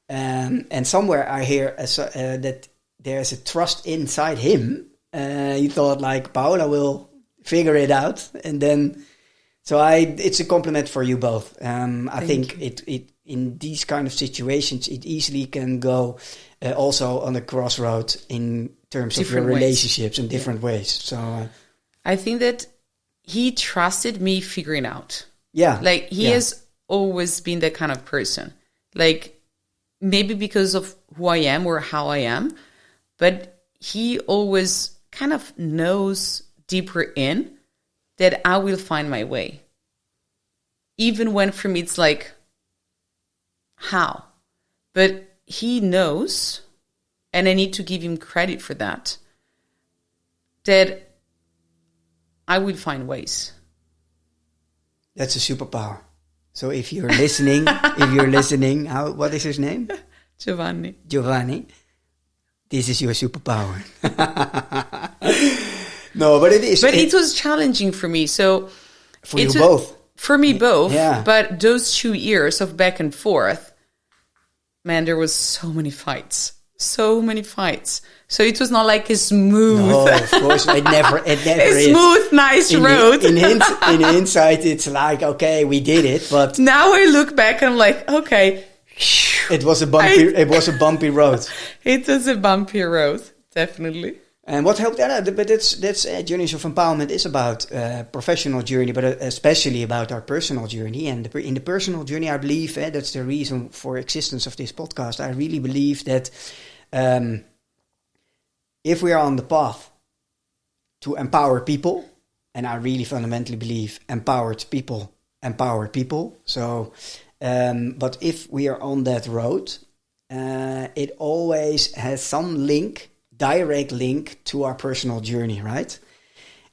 And somewhere I hear that there's a trust inside him. He thought like Paola will figure it out, and then. So it's a compliment for you both. I think it in these kind of situations, it easily can go also on a crossroad in terms different of your relationships in different ways. So I think that he trusted me figuring out. Yeah. Like he has always been that kind of person. Like maybe because of who I am or how I am, but he always kind of knows deeper in that I will find my way. Even when for me it's like, how? But he knows, and I need to give him credit for that, that I will find ways. That's a superpower. So if you're listening, what is his name? Giovanni. This is your superpower. No, but it is. But it was challenging for me. So for you both. For me both. Yeah. But those 2 years of back and forth, man, there was so many fights. So So it was not like a smooth. No, of course, it never a is. smooth, nice road. In hindsight, it's like, okay, we did it, but now I look back and I'm like, okay, it was a bumpy road. It was a bumpy road, definitely. And what helped that? But that's Journeys of Empowerment is about professional journey, but especially about our personal journey. And in the personal journey, I believe that's the reason for existence of this podcast. I really believe that if we are on the path to empower people, and I really fundamentally believe empowered people. So, but if we are on that road, it always has some direct link to our personal journey, right?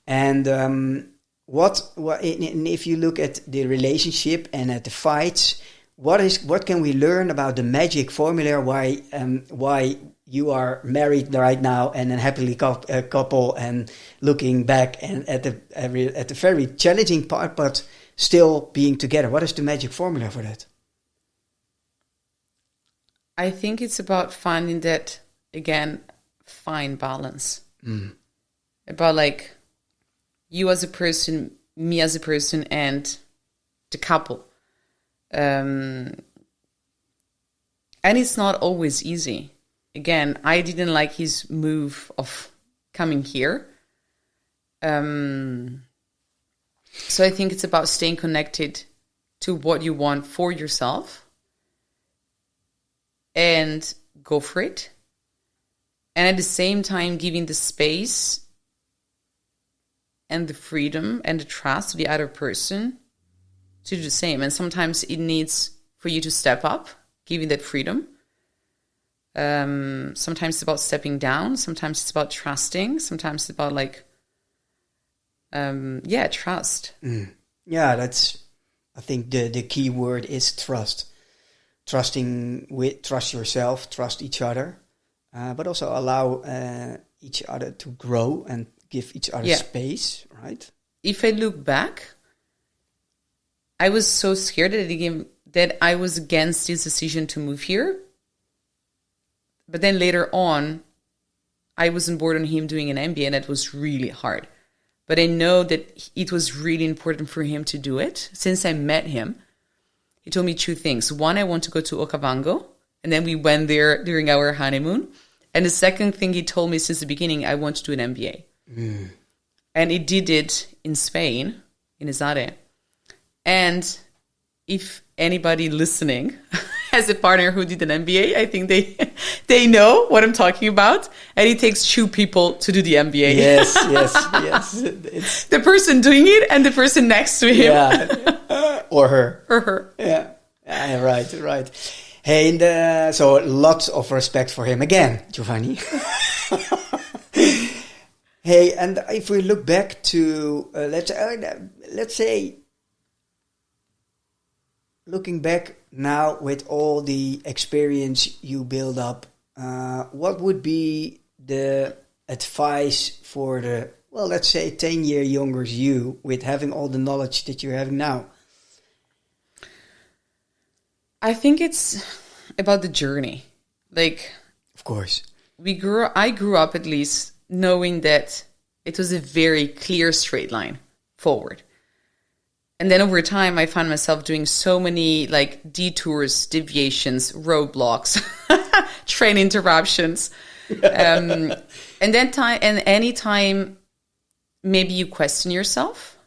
And and if you look at the relationship and at the fights, what can we learn about the magic formula? Why you are married right now and a happily couple, and looking back and at the very challenging part, but still being together. What is the magic formula for that? I think it's about finding that, again, fine balance. About like you as a person, me as a person, and the couple. And it's not always easy. Again, I didn't like his move of coming here. So I think it's about staying connected to what you want for yourself and go for it. And at the same time, giving the space and the freedom and the trust to the other person to do the same. And sometimes it needs for you to step up, giving that freedom. Sometimes it's about stepping down. Sometimes it's about trusting. Sometimes it's about trust. Yeah, I think the key word is trust. Trust yourself, trust each other, but also allow each other to grow and give each other space, right? If I look back, I was so scared that I was against his decision to move here. But then later on, I was on board on him doing an MBA, and that was really hard. But I know that it was really important for him to do it. Since I met him, he told me two things. One, I want to go to Okavango, and then we went there during our honeymoon. And the second thing he told me since the beginning, I want to do an MBA. And he did it in Spain, in Ezade. And if anybody listening has a partner who did an MBA, I think they know what I'm talking about. And it takes two people to do the MBA. Yes. It's the person doing it and the person next to him. Yeah. Or her. Yeah. Right. Hey, and so lots of respect for him again, Giovanni. Hey, and if we look back to, let's say, looking back now with all the experience you build up, what would be the advice for the, let's say 10-year younger you with having all the knowledge that you're having now? I think it's about the journey. Of course. I grew up at least knowing that it was a very clear straight line forward. And then over time, I found myself doing so many detours, deviations, roadblocks, train interruptions. And any time maybe you question yourself.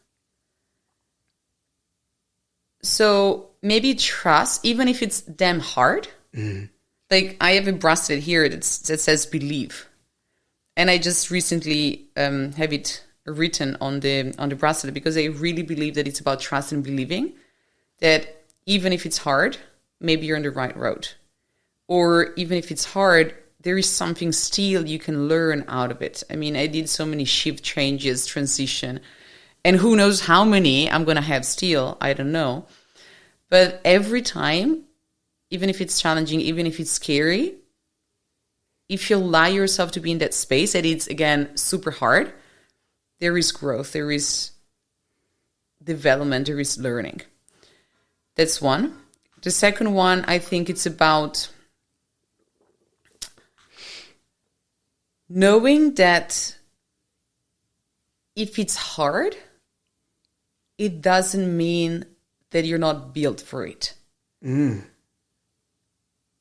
So maybe trust, even if it's damn hard. I have a bracelet here that says believe. And I just recently have it written on the bracelet, because I really believe that it's about trust and believing that even if it's hard, maybe you're on the right road. Or even if it's hard, there is something still you can learn out of it. I mean, I did so many shift changes, transition, and who knows how many I'm going to have still, I don't know. But every time, even if it's challenging, even if it's scary, if you allow yourself to be in that space, and it's, again, super hard, there is growth, there is development, there is learning. That's one. The second one, I think it's about knowing that if it's hard, it doesn't mean that you're not built for it.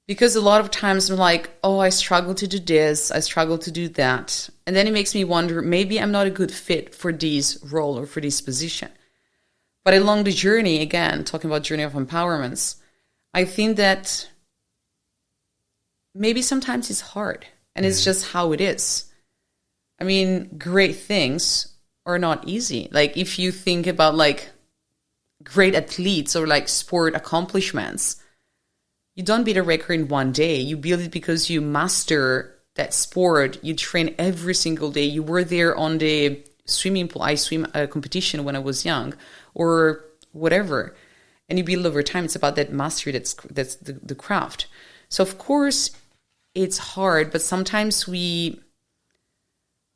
Because a lot of times I'm like, oh, I struggle to do this, I struggle to do that. And then it makes me wonder, maybe I'm not a good fit for this role or for this position. But along the journey, again, talking about journey of empowerments, I think that maybe sometimes it's hard and it's just how it is. I mean, great things are not easy. Like if you think about like great athletes or like sport accomplishments, you don't beat a record in one day. You build it because you master that sport. You train every single day. You were there on the swimming pool. I swim a competition when I was young, or whatever. And you build over time. It's about that mastery. That's the craft. So of course it's hard, but sometimes we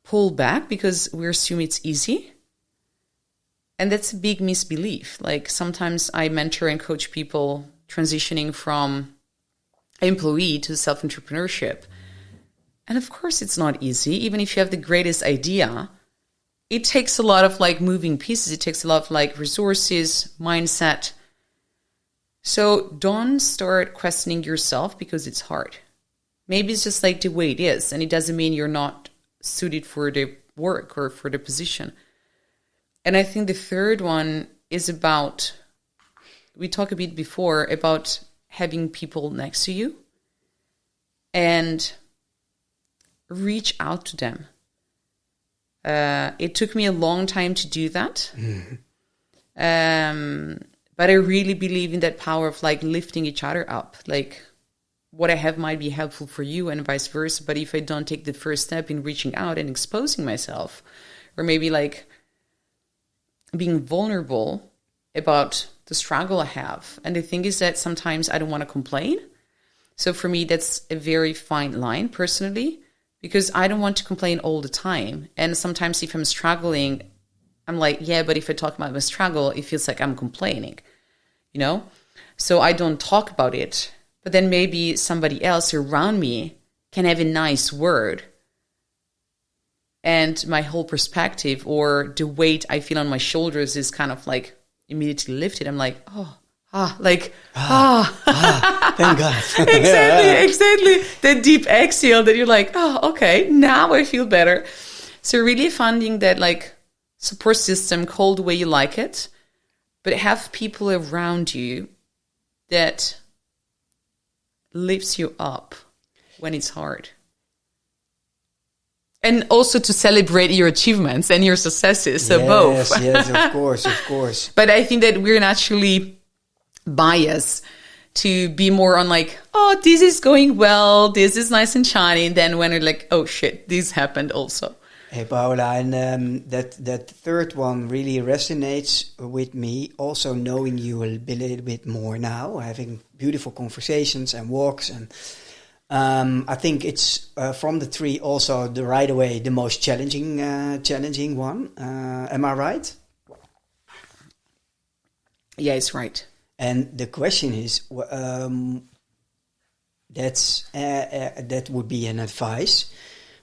pull back because we assume it's easy. And that's a big misbelief. Like sometimes I mentor and coach people transitioning from employee to self-entrepreneurship. And of course it's not easy. Even if you have the greatest idea, it takes a lot of like moving pieces. It takes a lot of like resources, mindset. So don't start questioning yourself because it's hard. Maybe it's just like the way it is. And it doesn't mean you're not suited for the work or for the position. And I think the third one is about, we talked a bit before about having people next to you and reach out to them. It took me a long time to do that. But I really believe in that power of like lifting each other up. Like what I have might be helpful for you and vice versa. But if I don't take the first step in reaching out and exposing myself, or maybe like being vulnerable about the struggle I have. And the thing is that sometimes I don't want to complain. So for me, that's a very fine line personally, because I don't want to complain all the time. And sometimes if I'm struggling, I'm like, yeah, but if I talk about my struggle, it feels like I'm complaining, you know? So I don't talk about it. But then maybe somebody else around me can have a nice word. And my whole perspective or the weight I feel on my shoulders is kind of like immediately lifted. I'm like, thank God. Exactly. That deep exhale that you're like, oh, okay, now I feel better. So really finding that like support system, call the way you like it, but have people around you that lifts you up when it's hard. And also to celebrate your achievements and your successes. So both. Yes, of course. But I think that we're naturally biased to be more on like, oh, this is going well, this is nice and shiny. And then when we're like, oh shit, this happened also. Hey, Paola, and that third one really resonates with me. Also knowing you a little bit more now, having beautiful conversations and walks, and I think it's from the three also right away the most challenging one. Am I right? Yeah, it's right. And the question is, that would be an advice.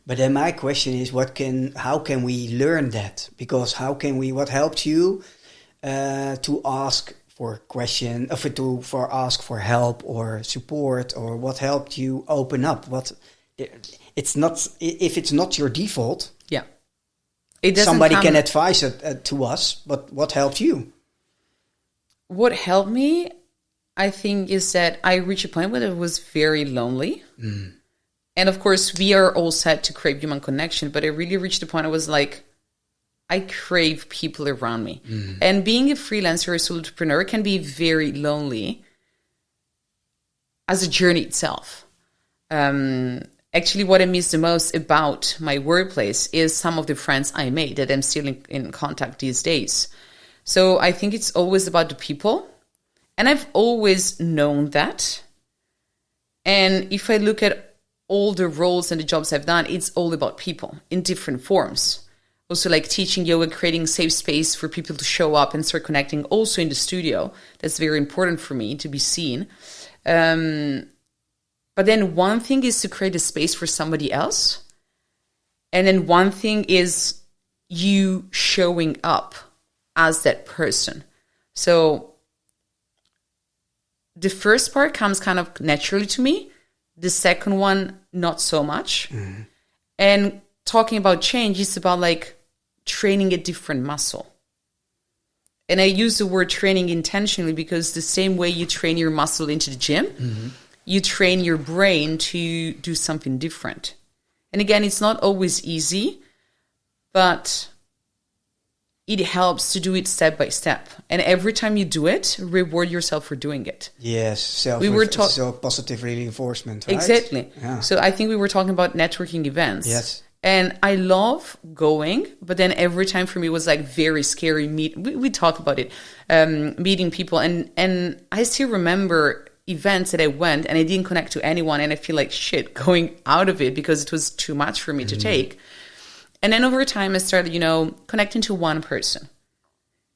But then my question is, how can we learn that? Because what helped you to ask for question, for ask for help or support, or what helped you open up? It's not, if it's not your default. Yeah, somebody can advise it to us. But what helped you? What helped me, I think, is that I reached a point where I was very lonely. And of course, we are all set to crave human connection, but I really reached the point I was like, I crave people around me. And being a freelancer or solopreneur can be very lonely as a journey itself. Actually, what I miss the most about my workplace is some of the friends I made that I'm still in contact these days. So I think it's always about the people. And I've always known that. And if I look at all the roles and the jobs I've done, it's all about people in different forms. Also like teaching yoga, creating safe space for people to show up and start connecting also in the studio. That's very important for me to be seen. But then one thing is to create a space for somebody else. And then one thing is you showing up as that person. So the first part comes kind of naturally to me. The second one, not so much. And talking about change is about like training a different muscle. And I use the word training intentionally because the same way you train your muscle into the gym, you train your brain to do something different. And again, it's not always easy, but it helps to do it step by step. And every time you do it, reward yourself for doing it. Yes, so positive reinforcement, right? Exactly. Yeah. So I think we were talking about networking events. Yes. And I love going, but then every time for me was like very scary. We talk about it, meeting people. And I still remember events that I went and I didn't connect to anyone. And I feel like shit going out of it because it was too much for me to take. And then over time, I started, connecting to one person.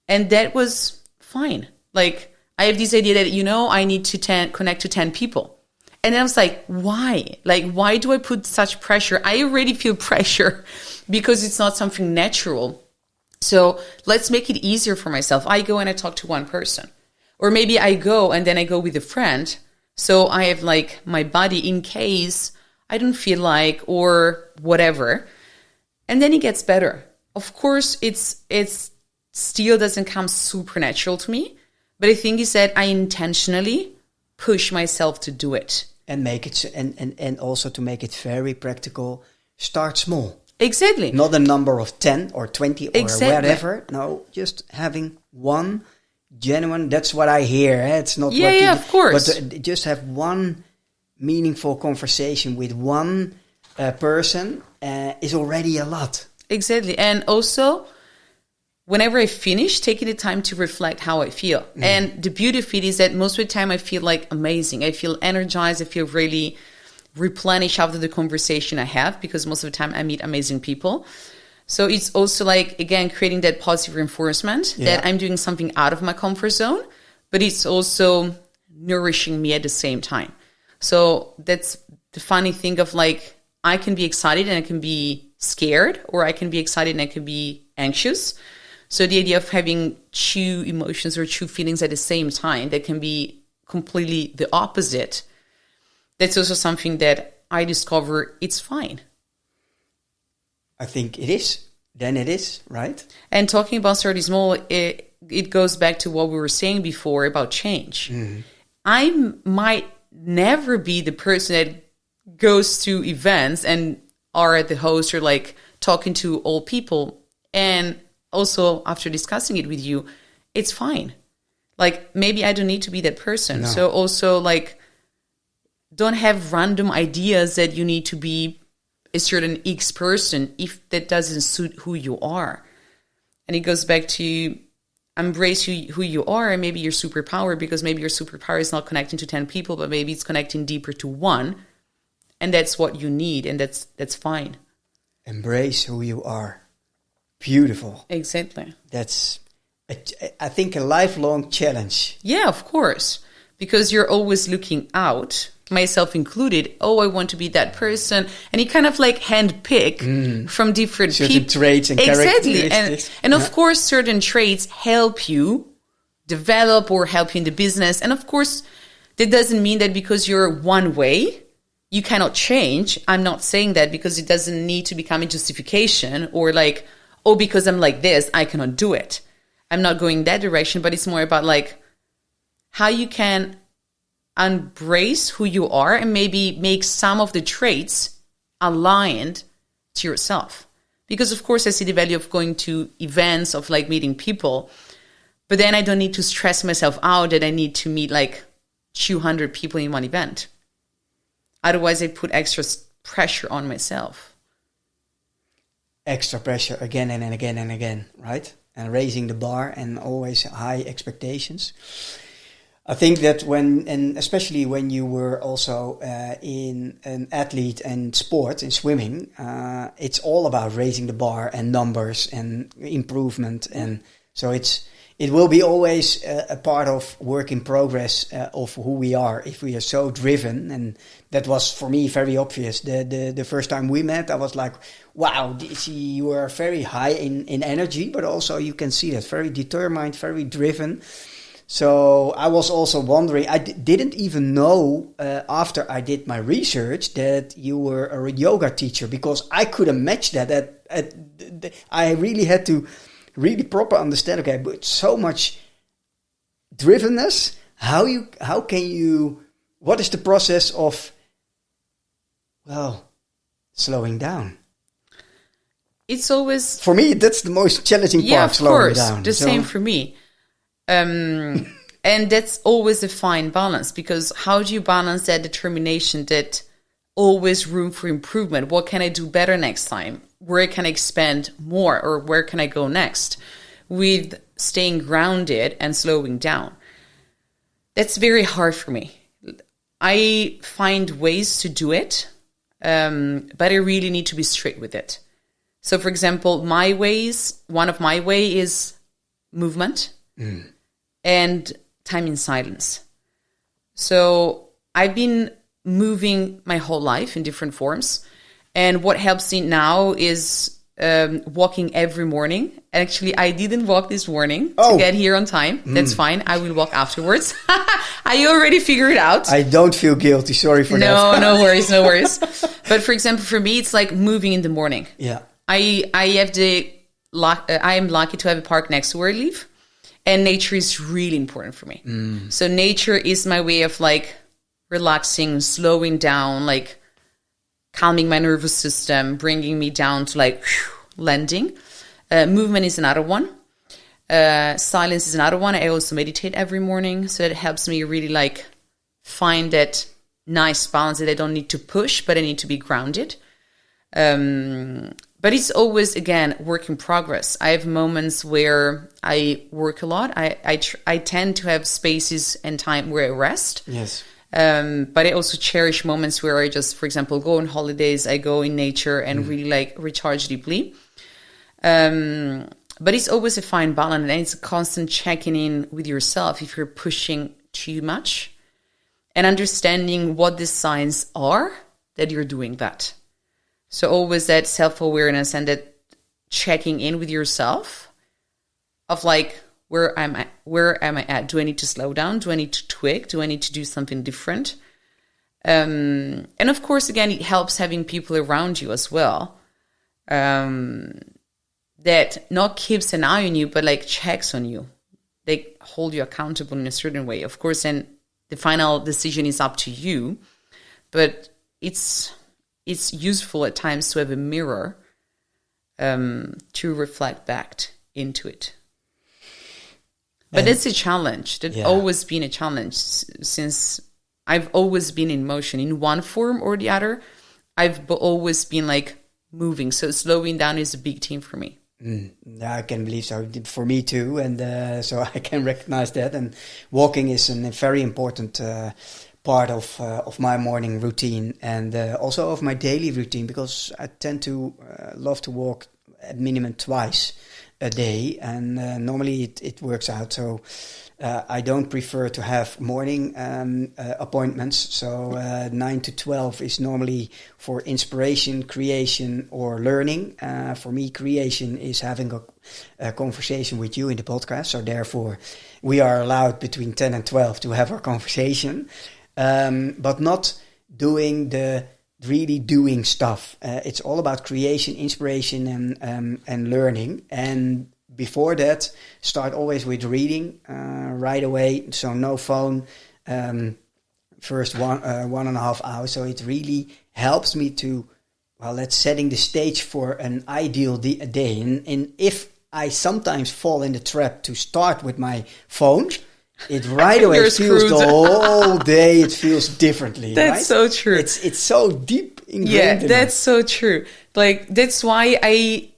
And that was fine. Like, I have this idea that, I need to connect to 10 people. And then I was like, why? Like, why do I put such pressure? I already feel pressure because it's not something natural. So let's make it easier for myself. I go and I talk to one person. Or maybe I go and then I go with a friend. So I have like my buddy in case I don't feel like or whatever. And then it gets better. Of course, it's still doesn't come supernatural to me. But the thing is that I intentionally push myself to do it. And make it and also to make it very practical, start small. Exactly. Not a number of 10 or 20 or exactly. whatever. No, just having one genuine, that's what I hear. It's not of course. But just have one meaningful conversation with one person is already a lot. Exactly. And also, whenever I finish, taking the time to reflect how I feel. And the beauty of it is that most of the time I feel like amazing. I feel energized. I feel really replenished after the conversation I have because most of the time I meet amazing people. So it's also like, again, creating that positive reinforcement that I'm doing something out of my comfort zone, but it's also nourishing me at the same time. So that's the funny thing of like, I can be excited and I can be scared, or I can be excited and I can be anxious. So the idea of having two emotions or two feelings at the same time that can be completely the opposite, that's also something that I discover it's fine. I think it is. Then it is, right? And talking about starting small, it goes back to what we were saying before about change. I might never be the person that goes to events and are the host or like talking to old people. And also after discussing it with you, it's fine. Like maybe I don't need to be that person. No. So also like don't have random ideas that you need to be a certain X person if that doesn't suit who you are. And it goes back to embrace who you are and maybe your superpower, because maybe your superpower is not connecting to 10 people, but maybe it's connecting deeper to one. And that's what you need, and that's fine. Embrace who you are. Beautiful. Exactly. That's, I think, a lifelong challenge. Yeah, of course. Because you're always looking out, myself included. Oh, I want to be that person. And you kind of like handpick from different people. Certain traits and characteristics. And of course, certain traits help you develop or help you in the business. And of course, that doesn't mean that because you're one way, you cannot change. I'm not saying that, because it doesn't need to become a justification or like, oh, because I'm like this, I cannot do it. I'm not going that direction, but it's more about like how you can embrace who you are and maybe make some of the traits aligned to yourself. Because of course I see the value of going to events, of like meeting people, but then I don't need to stress myself out that I need to meet like 200 people in one event. Otherwise I put extra pressure on myself. Extra pressure again and again and again, right? And raising the bar and always high expectations. I think that and especially when you were also in an athlete and sport, in swimming, it's all about raising the bar and numbers and improvement. And so it will be always a part of work in progress of who we are if we are so driven. And that was for me very obvious. The first time we met, I was like, wow, you are very high in energy, but also you can see that very determined, very driven. So I was also wondering, I didn't even know after I did my research that you were a yoga teacher, because I couldn't match that. I really had to really proper understand, okay, but so much drivenness, what is the process of, well, slowing down? It's always... For me, that's the most challenging part, slowing down. The same for me. And that's always a fine balance, because how do you balance that determination, that always room for improvement? What can I do better next time? Where can I expand more, or where can I go next? With staying grounded and slowing down. That's very hard for me. I find ways to do it, but I really need to be strict with it. So for example, one of my way is movement. And time in silence. So I've been moving my whole life in different forms. And what helps me now is walking every morning. Actually, I didn't walk this morning to get here on time. That's fine. I will walk afterwards. I already figured it out. I don't feel guilty. Sorry for that. No worries. But for example, for me, it's like moving in the morning. Yeah. I am lucky to have a park next to where I live. And nature is really important for me. So nature is my way of like relaxing, slowing down, like calming my nervous system, bringing me down to like landing. Movement is another one. Silence is another one. I also meditate every morning. So it helps me really like find that nice balance that I don't need to push, but I need to be grounded. But it's always, again, work in progress. I have moments where I work a lot. I tend to have spaces and time where I rest. Yes. But I also cherish moments where I just, for example, go on holidays. I go in nature and really like recharge deeply. But it's always a fine balance, and it's a constant checking in with yourself if you're pushing too much, and understanding what the signs are that you're doing that. So always that self-awareness and that checking in with yourself of like, where am I at? Do I need to slow down? Do I need to tweak? Do I need to do something different? And of course, again, it helps having people around you as well, that not keeps an eye on you, but like checks on you. They hold you accountable in a certain way. Of course, and the final decision is up to you, but it's useful at times to have a mirror to reflect back into it. But it's a challenge. That's always been a challenge since I've always been in motion in one form or the other. I've always been like moving. So slowing down is a big thing for me. Yeah, I can believe so. For me too. And so I can recognize that. And walking is a very important part of my morning routine, and also of my daily routine, because I tend to love to walk at minimum twice a day, and normally it works out. So I don't prefer to have morning appointments. So 9 to 12 is normally for inspiration, creation, or learning. For me, creation is having a conversation with you in the podcast. So therefore, we are allowed between 10 and 12 to have our conversation. But not doing the really doing stuff. It's all about creation, inspiration, and learning. And before that, start always with reading right away. So no phone, first 1.5 hours. So it really helps me to, well, that's setting the stage for an ideal day. And if I sometimes fall in the trap to start with my phone, it right away feels the whole day. It feels differently. That's right? so true. It's so deep ingrained. Yeah, in that's us. so true. Like, that's why I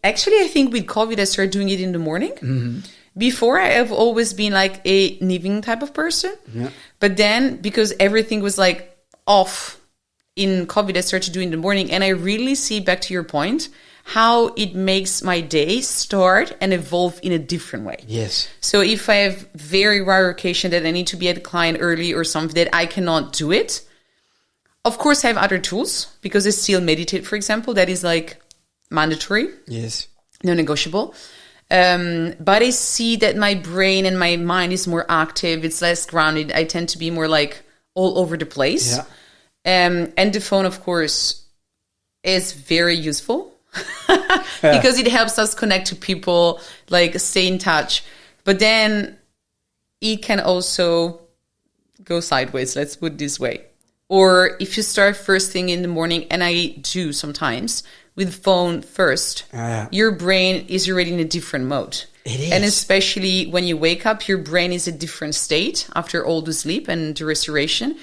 think with COVID, I started doing it in the morning. Mm-hmm. Before, I have always been like an evening type of person. Yeah. But then, because everything was like off in COVID, I started doing it in the morning. And I really see, back to your point, how it makes my day start and evolve in a different way. Yes. So if I have very rare occasion that I need to be at a client early or something that I cannot do it, of course I have other tools, because I still meditate, for example. That is like mandatory. Yes. Non-negotiable. But I see that my brain and my mind is more active. It's less grounded. I tend to be more like all over the place. Yeah. And the phone, of course, is very useful. Because it helps us connect to people, like stay in touch. But then it can also go sideways, let's put it this way. Or if you start first thing in the morning, and I do sometimes, with phone first, your brain is already in a different mode. It is. And especially when you wake up, your brain is a different state after all the sleep and the restoration.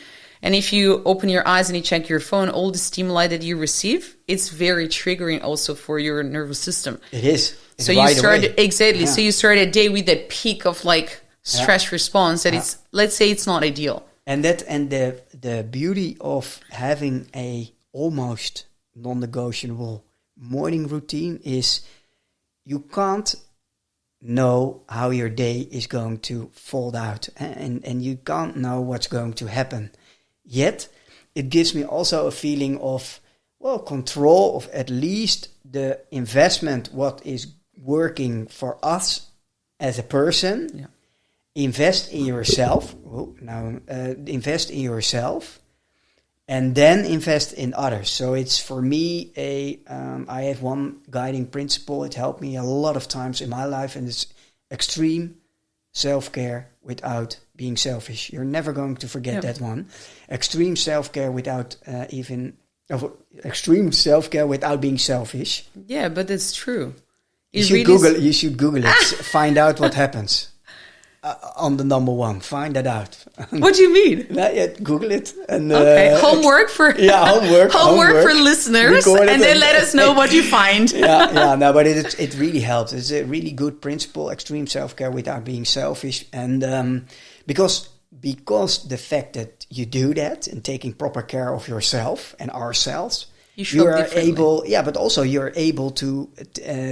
And if you open your eyes and you check your phone, all the stimuli that you receive, it's very triggering also for your nervous system. It is. It's so right you start away. exactly. Yeah. So you start a day with that peak of like stress response that it's, let's say, it's not ideal. And the beauty of having a almost non-negotiable morning routine is you can't know how your day is going to fold out, and you can't know what's going to happen. Yet, it gives me also a feeling of, well, control of at least the investment, what is working for us as a person. Yeah. Invest in yourself. Invest in yourself, and then invest in others. So it's, for me, I have one guiding principle. It helped me a lot of times in my life, and it's extreme self-care without being selfish. You're never going to forget that one. Extreme self-care without extreme self-care without being selfish. Yeah, but it's true. You should Google it. Find out what happens. On the number one, find that out. What do you mean? Google it. And, okay, homework for homework for listeners, and then let us know what you find. No, but it really helps. It's a really good principle: extreme self-care without being selfish, and because the fact that you do that and taking proper care of yourself and ourselves. You are able, but also you're able to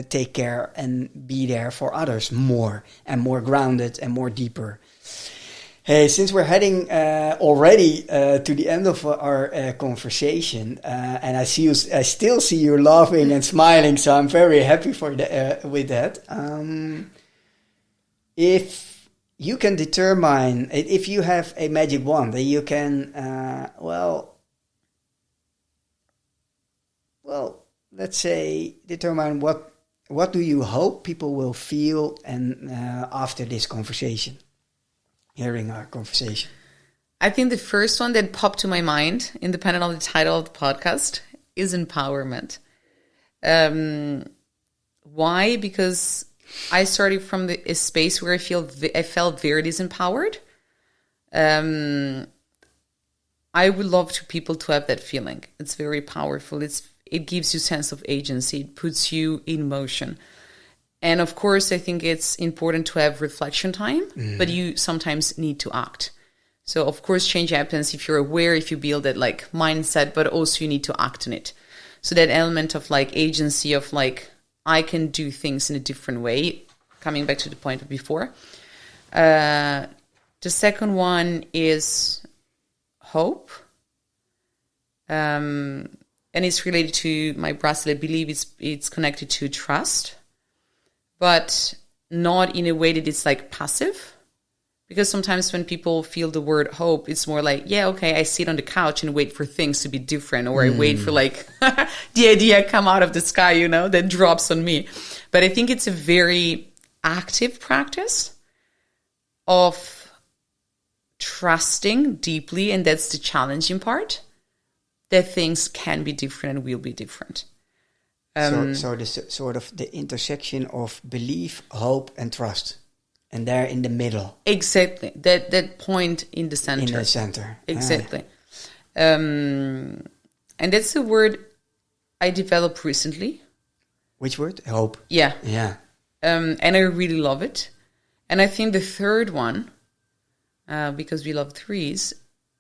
take care and be there for others more and more grounded and more deeper. Hey, since we're heading already to the end of our conversation, and I still see you laughing and smiling, so I'm very happy with that. If you can determine, if you have a magic wand, that you can, let's say, determine what do you hope people will feel and after this conversation, hearing our conversation. I think the first one that popped to my mind, independent of the title of the podcast, is empowerment. Why? Because I started from a space where I felt very disempowered. I would love people to have that feeling. It's very powerful. It gives you a sense of agency. It puts you in motion. And of course, I think it's important to have reflection time, but you sometimes need to act. So of course, change happens if you're aware, if you build that like mindset, but also you need to act on it. So that element of like agency of like, I can do things in a different way, coming back to the point of before. The second one is hope. And it's related to my bracelet. I believe it's connected to trust, but not in a way that it's like passive. Because sometimes when people feel the word hope, it's more like, yeah, okay, I sit on the couch and wait for things to be different, or I wait for like the idea come out of the sky, that drops on me. But I think it's a very active practice of trusting deeply, and that's the challenging part, that things can be different and will be different. So the sort of the intersection of belief, hope, and trust, and they're in the middle. Exactly, that point in the center. In the center, exactly. And that's the word I developed recently. Which word? Hope. Yeah. Yeah. And I really love it. And I think the third one, because we love threes,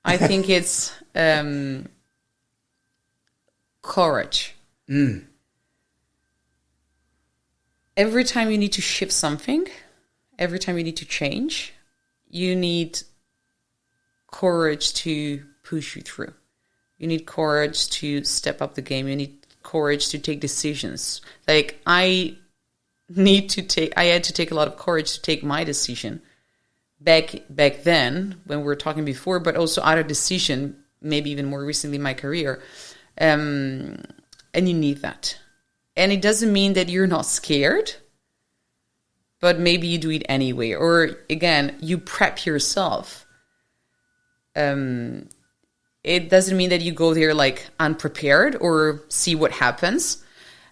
I think it's courage. Every time you need to shift something, every time you need to change, you need courage to push you through. You need courage to step up the game. You need courage to take decisions. Like I had to take a lot of courage to take my decision back then when we were talking before, but also other decision, maybe even more recently in my career. And you need that. And it doesn't mean that you're not scared, but maybe you do it anyway. Or again, you prep yourself. It doesn't mean that you go there like unprepared or see what happens.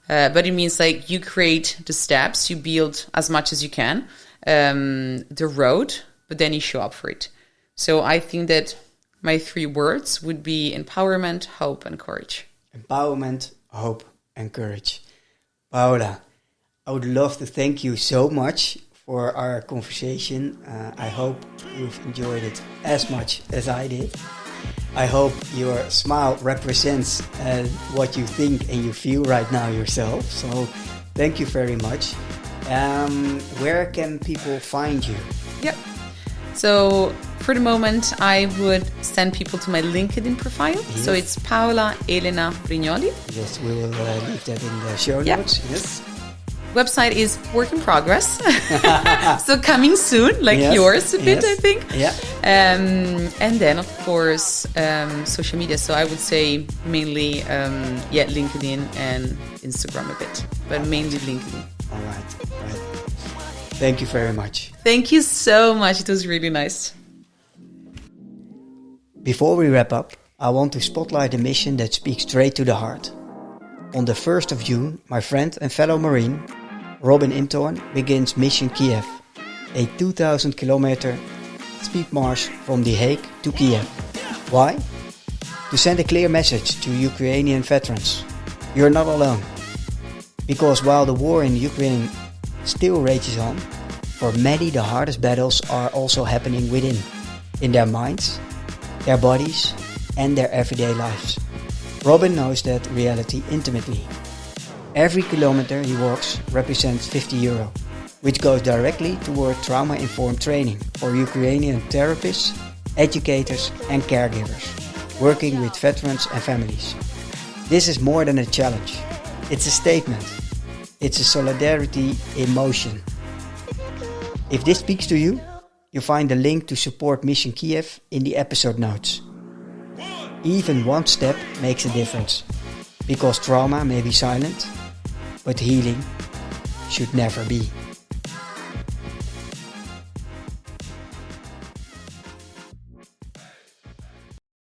But it means like you create the steps, you build as much as you can, the road, but then you show up for it. So I think that my 3 words would be empowerment, hope, and courage. Empowerment, hope, and courage. Paola, I would love to thank you so much for our conversation. I hope you've enjoyed it as much as I did. I hope your smile represents what you think and you feel right now yourself. So thank you very much. Where can people find you? Yep. So for the moment, I would send people to my LinkedIn profile. Yes. So it's Paola Elena Brignoli. Yes, we will leave that in the show notes. Yes. Website is work in progress. So coming soon, like yours a bit, I think. Yeah. And then, of course, social media. So I would say mainly, LinkedIn and Instagram a bit, but mainly LinkedIn. All right. Thank you very much. Thank you so much. It was really nice. Before we wrap up, I want to spotlight a mission that speaks straight to the heart. On the 1st of June, my friend and fellow Marine, Robin Imtorn, begins Mission Kiev, a 2,000 kilometer speed march from The Hague to Kiev. Why? To send a clear message to Ukrainian veterans. You're not alone. Because while the war in Ukraine still rages on, for many the hardest battles are also happening within, in their minds, their bodies, and their everyday lives. Robin knows that reality intimately. Every kilometer he walks represents €50, which goes directly toward trauma-informed training for Ukrainian therapists, educators and caregivers, working with veterans and families. This is more than a challenge. It's a statement. It's a solidarity in motion. If this speaks to you, you'll find the link to support Mission Kiev in the episode notes. Even one step makes a difference, because trauma may be silent, but healing should never be.